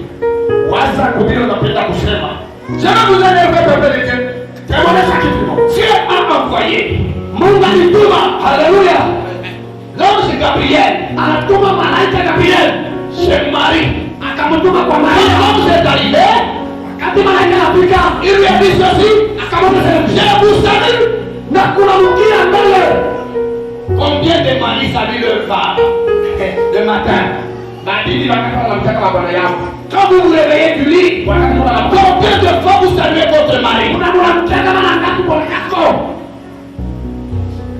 Je vais vous énerver, peuple de Dieu. Dieu a envoyé Mungu alituma. Haleluya. L'ange Gabriel anatuma malaika Gabriel chez Marie, akamtuma kwa Maria. L'ange est arrivé, wakati malaika anafika, il lui a dit ceci, akamwambia je vous salue na kunamukia mbele. Combien de Marie saluent leur femme le matin? Quand vous vous réveillez du lit, combien de fois vous saluez votre mari?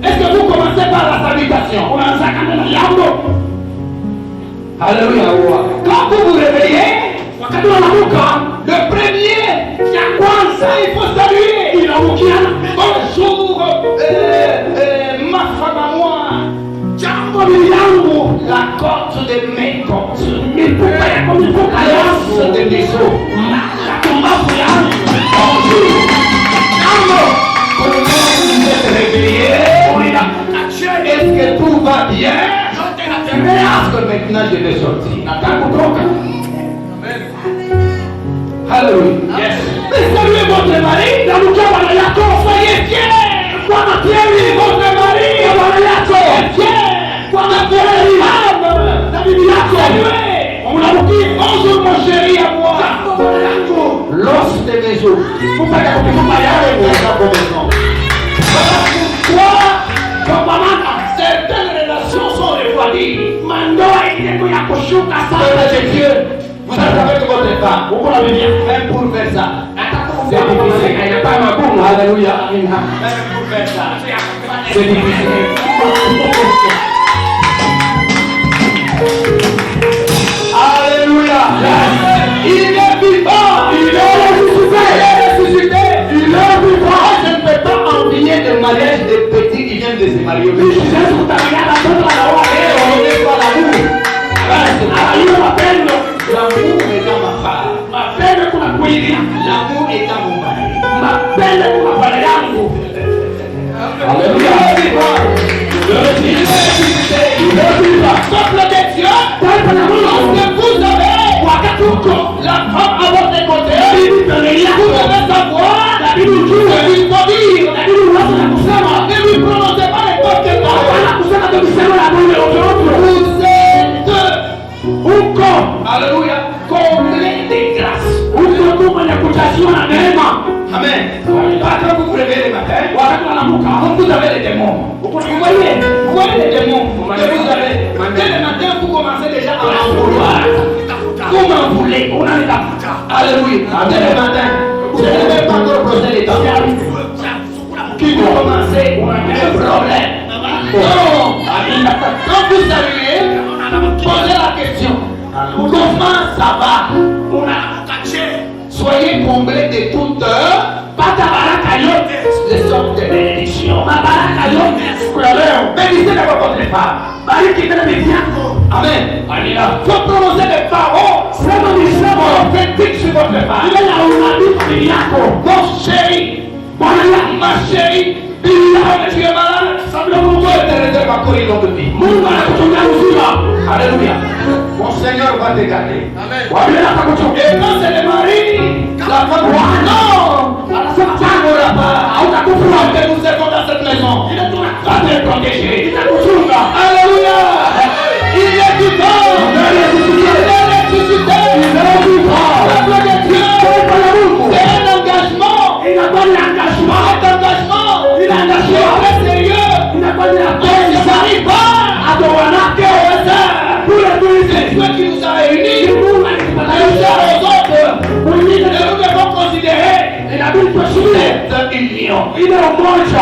Est-ce que vous commencez par la salutation? Alléluia. Quand vous vous réveillez, le premier, il faut saluer. Bonjour, ma femme à moi. La côte de mes côtes, l'os de mes os. Bonjour. Comment vous êtes réveillé? Est-ce que tout va bien? Parce que maintenant je vais sortir. Alléluia. Yes. Saluez votre mari. Soyez fiers. Votre mari. Soyez fiers. Bonjour mon chéri à moi. L'os de mes os. Voilà pourquoi certaines relations sont refroidies. Peuple de Dieu, vous êtes avec votre femme. Même pour faire ça, c'est difficile. Alléluia. Même pour faire ça, c'est difficile. Alléluia. Il est vivant. Il est ressuscité. Il est vivant. Je ne peux pas envier le mariage des petits qui viennent de se marier. On n'est pas l'amour. L'amour est dans ma femme. L'amour est dans mon mari. Alléluia. Peuple de Dieu, lorsque vous avez la femme à votre côté, vous devez savoir de lui dire, ne lui prononcez pas n'importe quelle parole. Vous êtes alléluia, comblé de grâce. Amen. Quand vous vous réveillez le matin, vous avez les démons. Vous voyez les démons que vous avez. Dès le matin, vous commencez déjà à en vouloir. Vous m'en voulez. Alléluia. Dès le matin, vous n'avez même pas encore posé les temps. Qui vous commencez un problème. Non. Quand vous saluez, posez la question. Comment ça va? Soyez comblés de toutes les sortes de bénédictions. Bénissez d'abord votre femme. Amen. Il faut prononcer des paroles prophétiques sur votre femme. Mon chéri, ma chérie, tu es malade. Simplement, Dieu te réserve encore une autre vie. Alléluia. Mon Seigneur va te garder. Amen. Et quand c'est le mari, la femme non, que nous servons dans cette maison, va te protéger. Alléluia. Il est vivant. Il est ressuscité. Peuple de Dieu, c'est un engagement. Il n'a pas d'engagement. Cet engagement, il a un engagement très sérieux. Il n'a pas d'engagement. Il n'arrive pas à donner pour les Dieu qui nous a réunis, les uns aux autres, et nous devons considérer cette union. Il est au monde.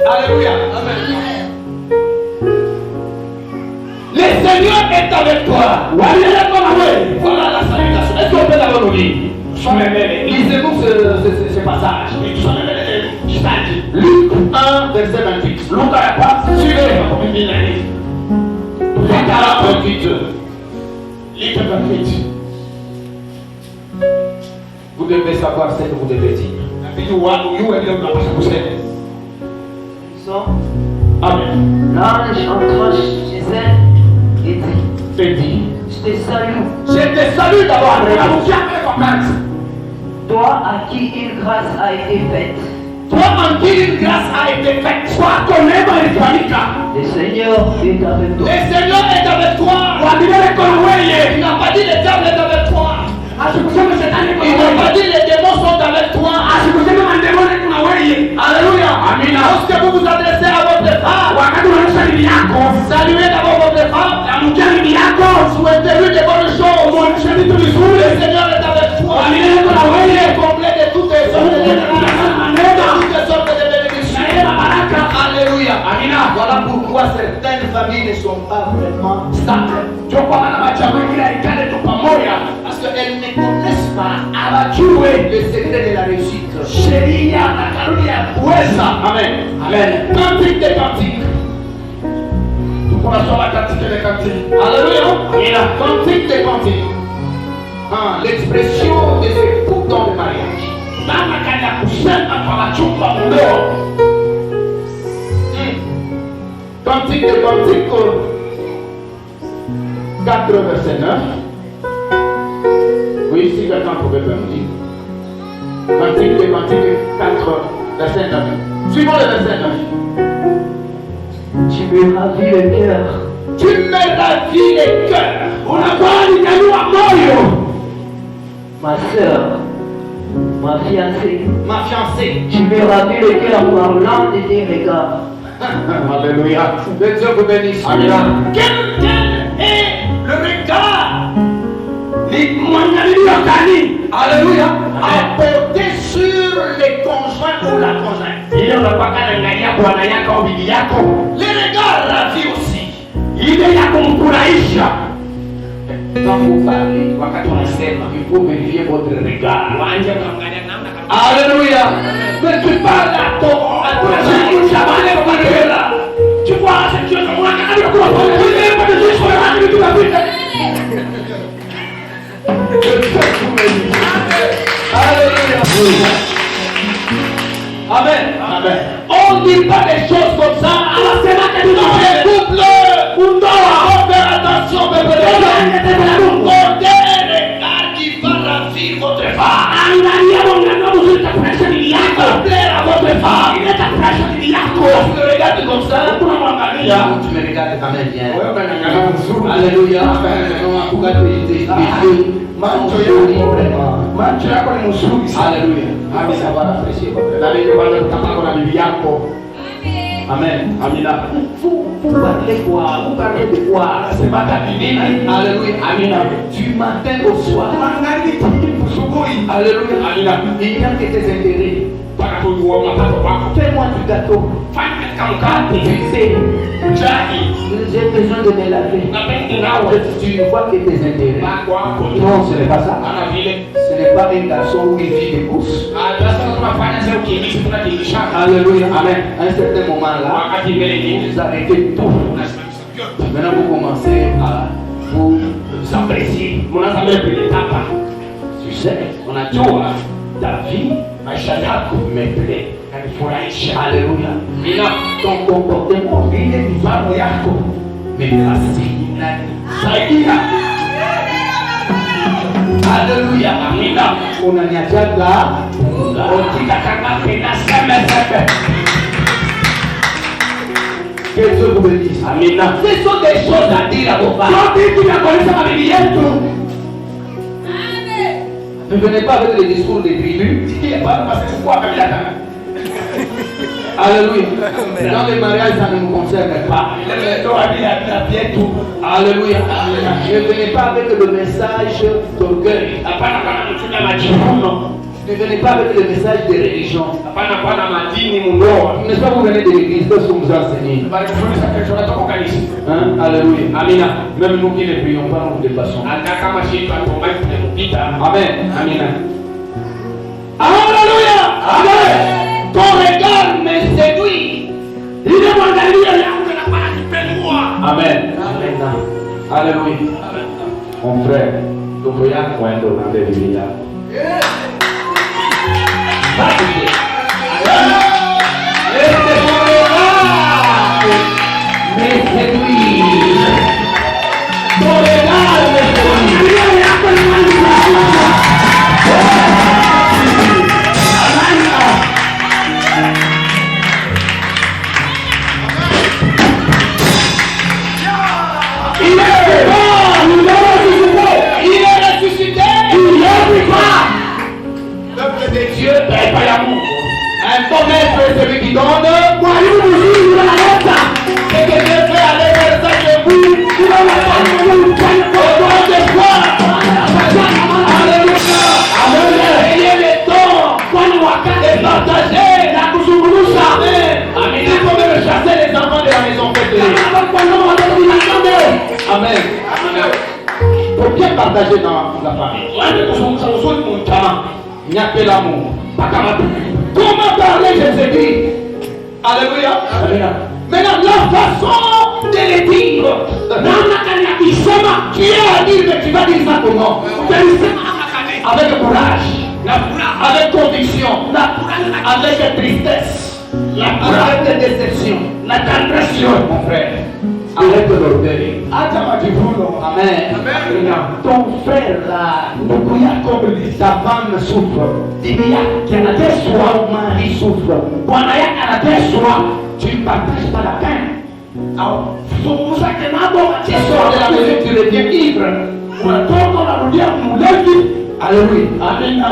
Alléluia. Amen. Le Seigneur est avec toi. Voilà la salutation. Est-ce qu'on peut d'abord nous lire? Lisez-nous ce passage. Luc 1, verset 28. Luc 1, suivez. Luc 1, 28. Luc 28. Vous devez savoir ce que vous devez dire. Amen. L'ange entra chez elle et dit, je te salue. Je te salue d'abord. Toi à qui une grâce a été faite. Toi, en qui une grâce a été faite. Le Seigneur est avec toi. Le Seigneur est avec toi. Il n'a pas dit le diable est avec toi. Il n'a pas dit les démons sont avec toi. Alléluia. Lorsque vous vous adressez à votre femme, saluez d'abord votre femme. Souhaitez-lui de bonnes choses. Le Seigneur est avec toi. Il est complet de toutes les sortes de bénédictions. Alléluia. Voilà pourquoi certaines familles ne sont pas vraiment stables. Parce qu'elles ne connaissent pas le secret de la réussite. Amen. Amen. Cantique des cantiques. Alléluia. Cantique des cantiques. L'expression des époux dans le mariage. Cantique des cantiques 4 verset 9. Oui, si quelqu'un pouvait me dire. Cantique des cantiques 4 verset 9. Suivons le verset 9. Tu me ravis le cœur. Tu me ravis le cœur. Ma soeur, ma fiancée. Ma fiancée. Tu me ravis le cœur par l'un de tes regards. Alléluia. Que Dieu vous bénisse. Amen. Quel est le regard? Alléluia. Apporté sur les conjoints ou la conjointe. Les regards ravis aussi. Quand vous parlez, il faut vérifier votre regard. Alléluia. Mais tu parles à ton tu vois cette chose Alléluia. Amen. Amen. On ne dit pas des choses comme ça. Dans les couples, faire attention, bébé. Portez un regard qui va ravir votre femme. Plaire à votre femme. Tu me regardes comme ça. Tu me regardes quand même bien. Alléluia. Alléluia. Ça va rafraîchir votre Amen. Amina. Vous parlez quoi? Vous parlez de quoi? C'est pas ta vie. Alléluia. Amina. Du matin au soir. Alléluia. Amina. Il n'y a que tes intérêts. Fais-moi du gâteau. J'ai besoin de me laver. Tu ne vois que tes intérêts. Non, ce n'est pas ça. Ce n'est pas un garçon où il vit des courses. Alléluia. Amen. À un certain moment là, vous arrêtez tout. Maintenant vous commencez à vous apprécier. Tu sais, on a tout. Ta vie, me plaît. Alléluia. Ton comportement, il est vivant yako. Mais merci. Alléluia. Amina. On a niajaga. Que Dieu vous bénisse. Amina. Ce sont des choses à dire à vos parents. Ne venez pas avec les discours des tribus. Alléluia. Dans les mariages, ça ne nous concerne pas. Alléluia. Ne venez pas avec le message d'orgueil. Ne venez pas avec le message de religion. N'est-ce pas vous venez de l'église? Qu'est-ce que vous enseignez? Alléluia. Amina. Même nous qui ne prions pas, nous dépassons. Amen. Amina. Alléluia. Amen. Ton regard me séduit. Amen. Amen. Alléluia. Mon frère, nous voyons point de l'Alléluia. Me séduit. Ton regard me séduit. Amen. Pour bien partager dans la famille. Il n'y a que l'amour. Comment parler, je te dis? Alléluia. Maintenant, la façon de le dire. Tu es à dire, mais tu vas dire ça comment? Avec courage, avec conviction, avec tristesse, avec déception, la tendresse, mon frère. Avec l'orgueil. Amen. Ton frère là, comme sa femme souffre. Il y a soit mon mari souffre. Tu ne partages pas la peine. Tu sors de la maison, tu deviens ivre. Alléluia.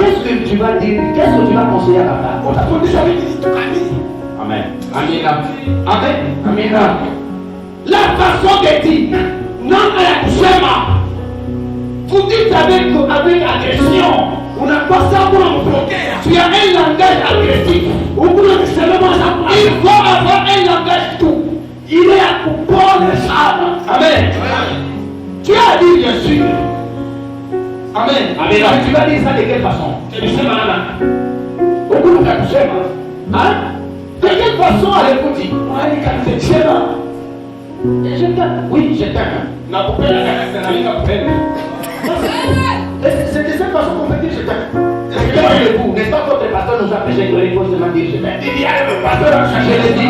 Qu'est-ce que tu vas dire? Qu'est-ce que tu vas conseiller à la femme? Amen. Amen. Amen. Amen. La façon de dire, non à la kusema. Vous dites avec agression. On n'a pas ça pour nous bloquer. Tu as un langage agressif. Il faut avoir un langage tout. Il est à couper les arbres. Amen. Tu as dit bien sûr. Amen. Amen. Tu vas dire ça de quelle façon? Hein? De quelle façon allez-vous dire? Je t'aime. Oui, je t'aime. C'est de cette façon qu'on peut dire je t'aime. N'est-ce pas votre pasteur nous a prêché que les causes de ma vie je t'aime? Je l'ai dit.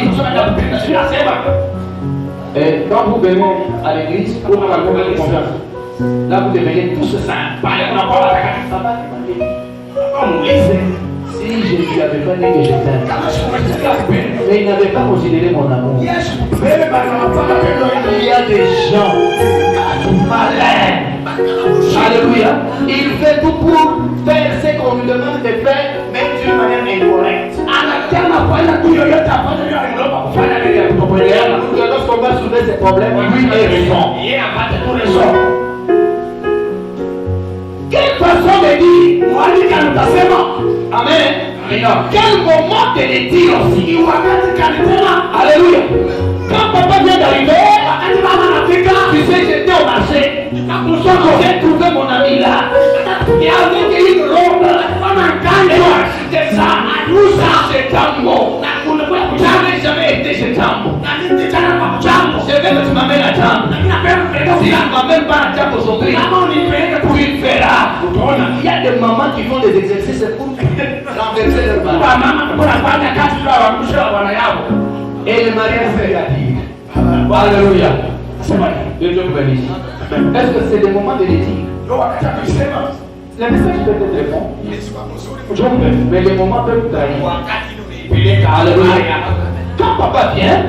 Et quand vous venez à l'église, pour avoir de confiance, là vous devenez tous saints. Si je ne lui avais pas dit que je t'aime, mais il n'avait pas considéré mon amour. Il y a des gens malins. Alléluia. Il fait tout pour faire ce qu'on lui demande de faire, mais d'une manière incorrecte. Lorsqu'on va soulever ces problèmes, lui est raison. Quelle façon de dire? Amen. Quel moment de le dire aussi? Alléluia. Quand papa vient d'arriver, tu sais, j'étais au marché. J'ai trouvé mon ami là. Il avait une robe. C'était ça. Nous, ça, c'est Tambo. Jamais été chez Tambo. Je vais que tu m'amènes à Tambo. Si tu ne m'amènes pas à Tambo aujourd'hui, pour une fera. Il y a des mamans qui font des exercices pour renverser leur mari. Et le mariage fait la vie. Alléluia. Dieu te bénisse. Est-ce que c'est le moment de le dire? Le message peut être bon. Mais les moments peuvent trahir. Alléluia. Quand papa vient,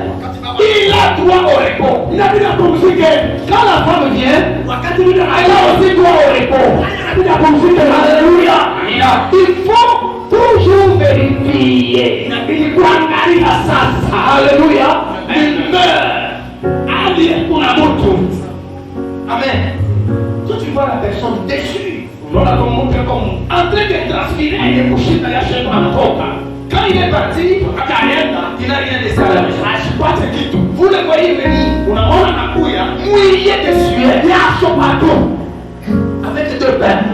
il a droit au repos. Il a dit dans ton musique, quand la femme vient, elle a aussi droit au repos. Alléluia. Il faut toujours vérifier. Alléluia. Il meurt. Amen. Quand tu vois la personne déçue, en train de transpirer et de coucher dans la chaîne à quand il est parti, il n'a rien de ça. Vous le voyez venir, mouillé de sueur, avec deux peines.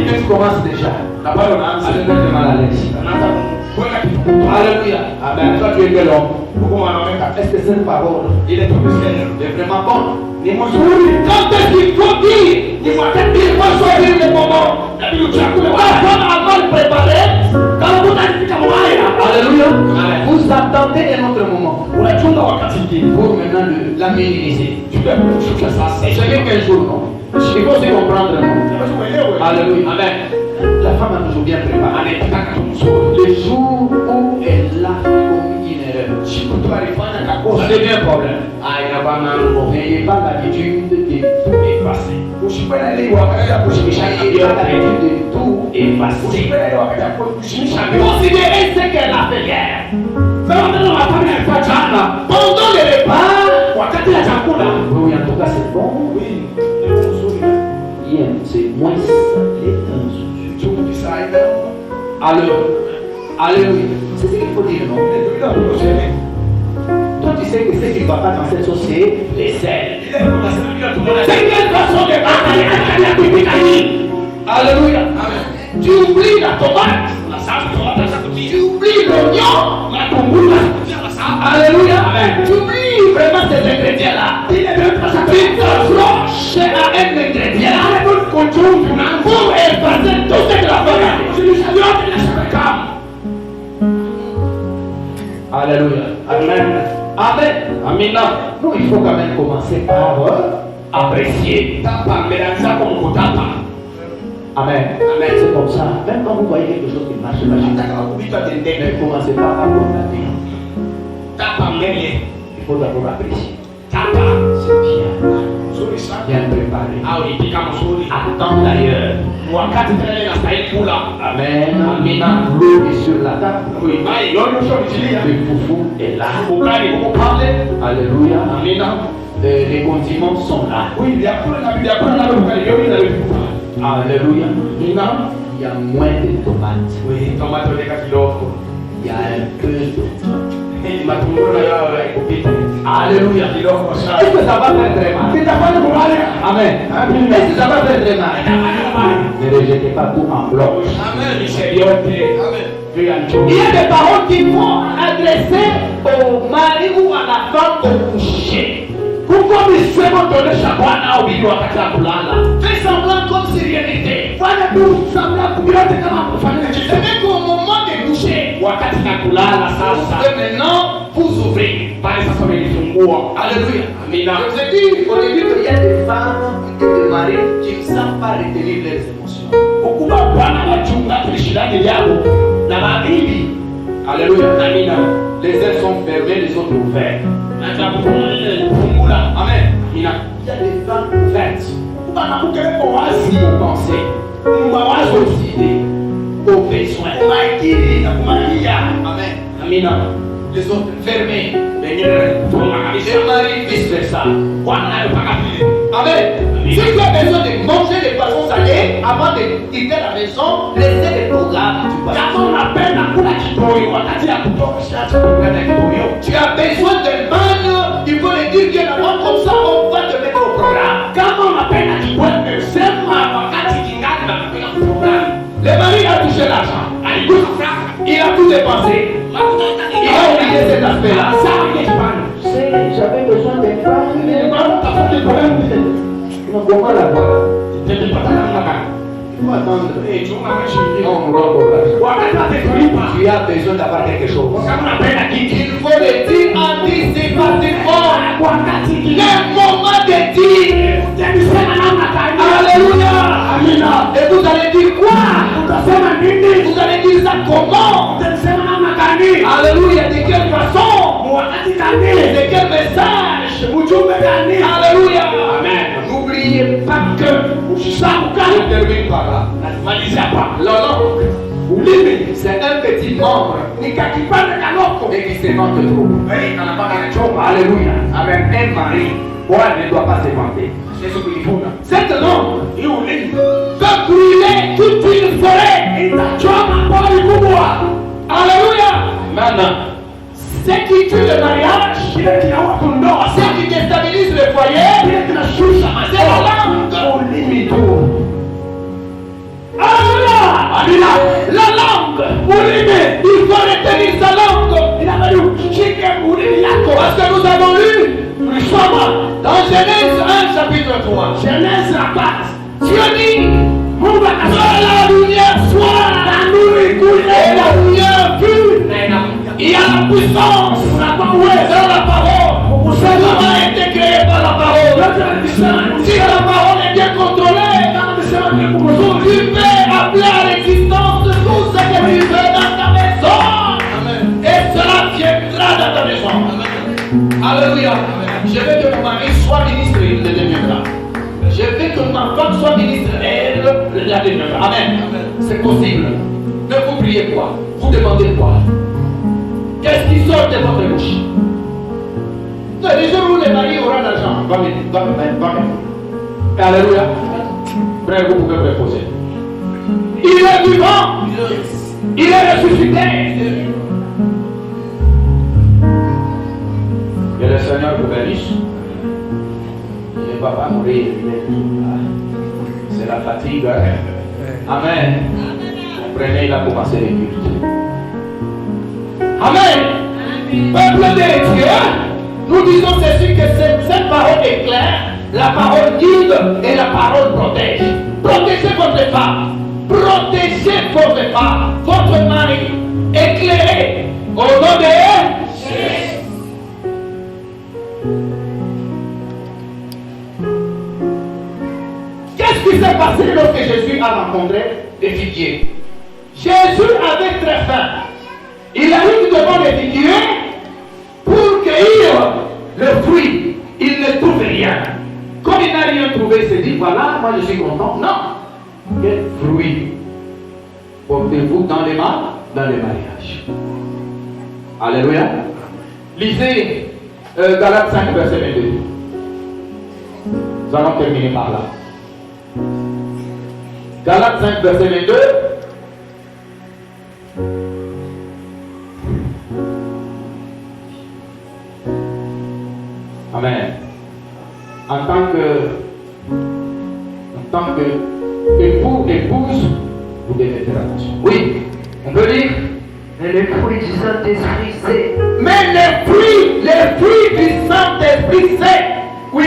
Tu commences déjà. La parole a un peu de mal à l'aise. Alléluia. Amen. Toi, tu es quel homme? Est-ce que cette parole est vraiment bonne? Quand est-ce qu'il faut dire? Il faut choisir le moment. La femme a mal préparé. Alléluia. Vous attendez un autre moment. Pour maintenant la minimiser. C'est qu'un jour, non? Il faut se comprendre, non? Alléluia. Amen. La femme a toujours bien préparé. Le jour où elle a commis une erreur, c'est bien un problème. N'ayez pas l'habitude de tout effacer. N'ayez pas l'habitude de tout effacer. Considérez ce qu'elle a fait hier. Pendant le repas, oui, en tout cas c'est bon. Hier, c'est moins salé dans ce. Alors, alléluia. C'est ce qu'il faut dire, non? Toi, tu tu sais que ce qui ne va pas dans cette sauce, c'est les sels. C'est quelle façon de parler? Alléluia. Tu oublies la tomate. Tu oublies l'oignon. Alléluia. Tu oublies vraiment ces ingrédients-là. Tu t'accroches à un ingrédient pour effacer tout ce que la femme. Alléluia. Amen. Amen. Amina. Nous, il faut quand même commencer par apprécier. Amen. Amen. C'est comme ça. Même quand vous voyez quelque chose qui marche pas, ne commencez pas par condamner. Il faut d'abord apprécier. C'est bien. Bien préparé. Attends d'ailleurs. Amen. Amina. L'eau est sur la table. Le foufou est là. Alléluia. Amina. Les condiments sont là. Alléluia. Il y a moins de tomates. Il y a un peu de Alléluia. Est-ce que ça va faire très mal? Amen. Est-ce que ça va faire très mal? Ne rejetez pas tout en bloc. Il y a des paroles qui vont adresser au mari ou à la femme au coucher. Pourquoi me sommes donné Shabana au milieu à fais semblant comme si rien n'était. Voilà tout semblant pour c'est même qu'au moment de coucher, maintenant vous ouvrez. Alléluia. Je vous ai dit au début qu'il y a des femmes et des maris qui ne savent pas retenir leurs émotions. Alléluia. Les uns sont fermés, les autres ouverts. Amen. Il y a des femmes ouvertes. Aux pensées, aux idées, aux besoins. Amen. Les autres fermés. Et Marie vice versa. Amen. Si tu as besoin de manger des poissons salés avant de quitter la maison, laissez les programmes du poisson. Tu as besoin d'un bain, il faut le dire bien avant, comme ça on va te mettre au programme. Le mari a touché l'argent. Il a tout dépensé. Il a oublié cet aspect-là. J'avais besoin des femmes. Comment la voir? Il faut attendre. Tu as besoin d'avoir quelque chose. Il faut le dire anticipativement. Le moment de dire. Alléluia. Et vous allez dire quoi? Vous allez dire ça comment? Alléluia. De quelle façon? De quel message? Alléluia. Amen. N'oubliez pas que ça ne termine pas là. La langue, c'est un petit membre et qui se vante trop. Alléluia. Avec un mari, ne doit pas se vanter. Cette langue peut brûler toute une forêt. Alléluia. Maintenant, ce qui tue le mariage, ce qui déstabilise le foyer, c'est la langue. La langue, il faut retenir sa langue. Parce que nous avons lu dans Genèse 1 chapitre 3. Genèse la base. Dieu dit, la lumière soit, et la lumière fut. Il y a la puissance, dans la parole. Ça a été créé par la parole. Si la parole est bien contrôlée, tu peux appeler à l'existence de tout ce que tu veux dans ta maison. Amen. Et cela viendra dans ta maison. Amen. Alléluia. Je veux que mon mari soit ministre, il le deviendra. Je veux que ma femme soit ministre, elle la deviendra. Amen. C'est possible. Ne vous priez pas. Vous demandez quoi? Qu'est-ce qui sort de votre bouche? Les jours où le mari aura l'argent, va me. Alléluia. Frère, vous pouvez me poser. Il est vivant. Il est ressuscité. Seigneur vous bénisse. Il ne va pas mourir. C'est la fatigue. Amen. Comprenez, il a commencé les cultes. Amen. Peuple de Dieu, nous disons ceci que cette parole est claire, la parole guide et la parole protège. Protégez votre femme, protégez votre femme, votre mari, éclairez au nom de Jésus. Qu'est-ce qui s'est passé lorsque Jésus a rencontré les figuiers? Jésus avait très faim. Il arrive devant les figuiers pour cueillir le fruit. Il ne trouve rien. Comme il n'a rien trouvé, il s'est dit, voilà, moi je suis content. Non. Quel fruit portez-vous dans les mariages? Alléluia. Lisez Galates 5, verset 22. Nous allons terminer par là. Galates 5, verset 22. Amen. En tant que épouse, vous devez faire attention. Oui, on peut dire. Mais le fruit du Saint-Esprit, c'est. Mais les fruits du Saint-Esprit, c'est. Oui.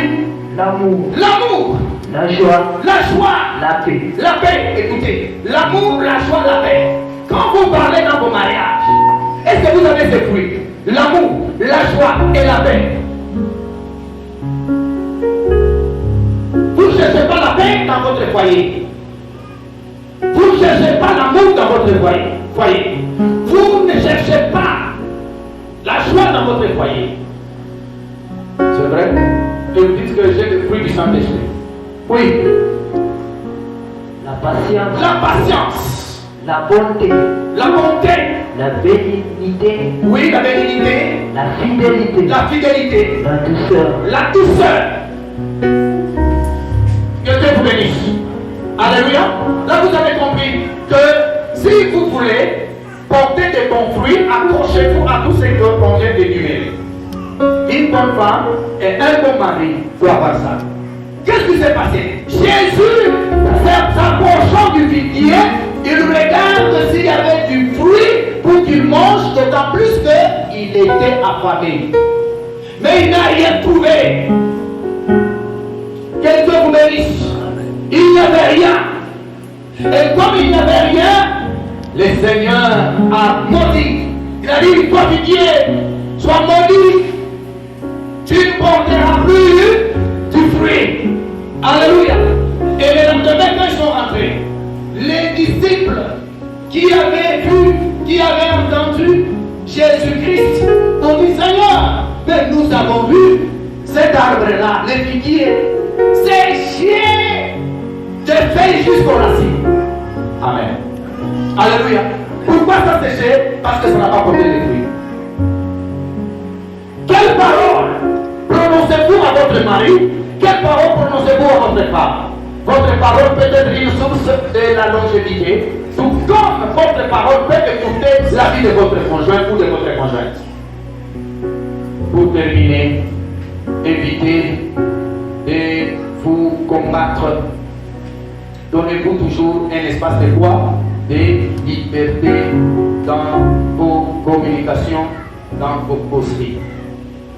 L'amour. L'amour. La joie. La joie. La paix. La paix. Écoutez, l'amour, la joie, la paix. Quand vous parlez dans vos mariages, est-ce que vous avez ces fruits? L'amour, la joie et la paix. Vous ne cherchez pas la paix dans votre foyer. Vous ne cherchez pas l'amour dans votre foyer. Vous ne cherchez pas la joie dans votre foyer. C'est vrai? Et vous dites que j'ai le fruit du Saint-Esprit. Oui. La patience. La patience. La bonté. La bonté. La bénignité. Oui, la bénignité. La fidélité. La fidélité. La douceur. La douceur. Que Dieu vous bénisse. Alléluia. Là, vous avez compris que si vous voulez porter des bons fruits, accrochez-vous à tous ces qu'on vient d'énumérer. Une bonne femme et un bon mari doivent avoir ça. Qu'est-ce qui s'est passé? Jésus, s'approchant du figuier, il regarde s'il y avait du fruit pour qu'il mange, d'autant plus qu'il était affamé. Mais il n'a rien trouvé. Que Dieu vous bénisse. Il n'y avait rien. Et comme il n'y avait rien, le Seigneur a maudit. Il a dit, toi figuier, sois maudit. Tu ne porteras plus du fruit. Alléluia. Et le lendemain, quand ils sont rentrés, les disciples qui avaient vu, qui avaient entendu Jésus-Christ ont dit, Seigneur, mais nous avons vu cet arbre-là, les figuiers, séché de feuilles jusqu'aux racines. Amen. Alléluia. Pourquoi ça séché? Parce que ça n'a pas porté de fruits. Quelle parole prononcez-vous à votre mari? Quelle parole prononcez-vous à votre femme? Votre parole peut être une source de la longévité, tout comme votre parole peut écouter la vie de votre conjoint ou de votre conjointe. Pour terminer, évitez de vous combattre. Donnez-vous toujours un espace de foi, de liberté dans vos communications, dans vos causeries.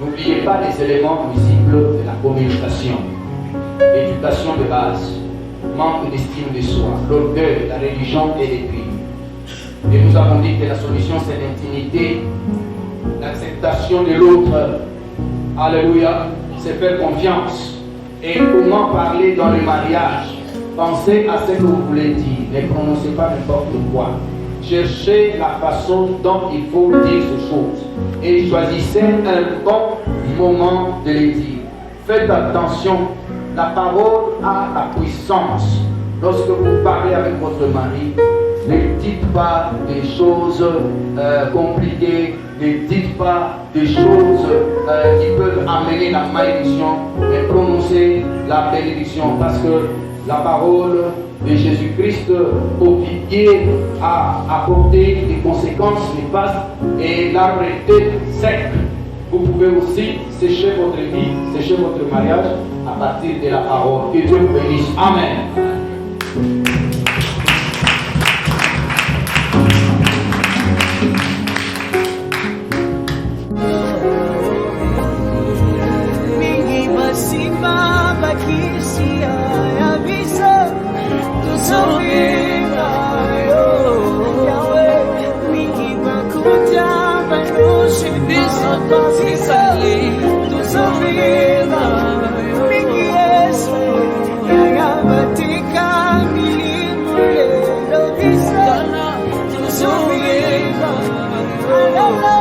N'oubliez pas les éléments visibles de la communication. L'éducation de base, manque d'estime de soi, l'orgueil, la religion et les crimes. Et nous avons dit que la solution c'est l'intimité, l'acceptation de l'autre. Alléluia, c'est faire confiance. Et comment parler dans le mariage? Pensez à ce que vous voulez dire, ne prononcez pas n'importe quoi. Cherchez la façon dont il faut dire ces choses. Et choisissez un bon moment de les dire. Faites attention, la parole a la puissance. Lorsque vous parlez avec votre mari, ne dites pas des choses compliquées, ne dites pas des choses qui peuvent amener la malédiction, mais prononcez la bénédiction parce que la parole de Jésus-Christ au figuier a apporté des conséquences néfastes et l'arbre était sec. Vous pouvez aussi sécher votre vie, sécher votre mariage à partir de la parole. Que Dieu vous bénisse. Amen. Love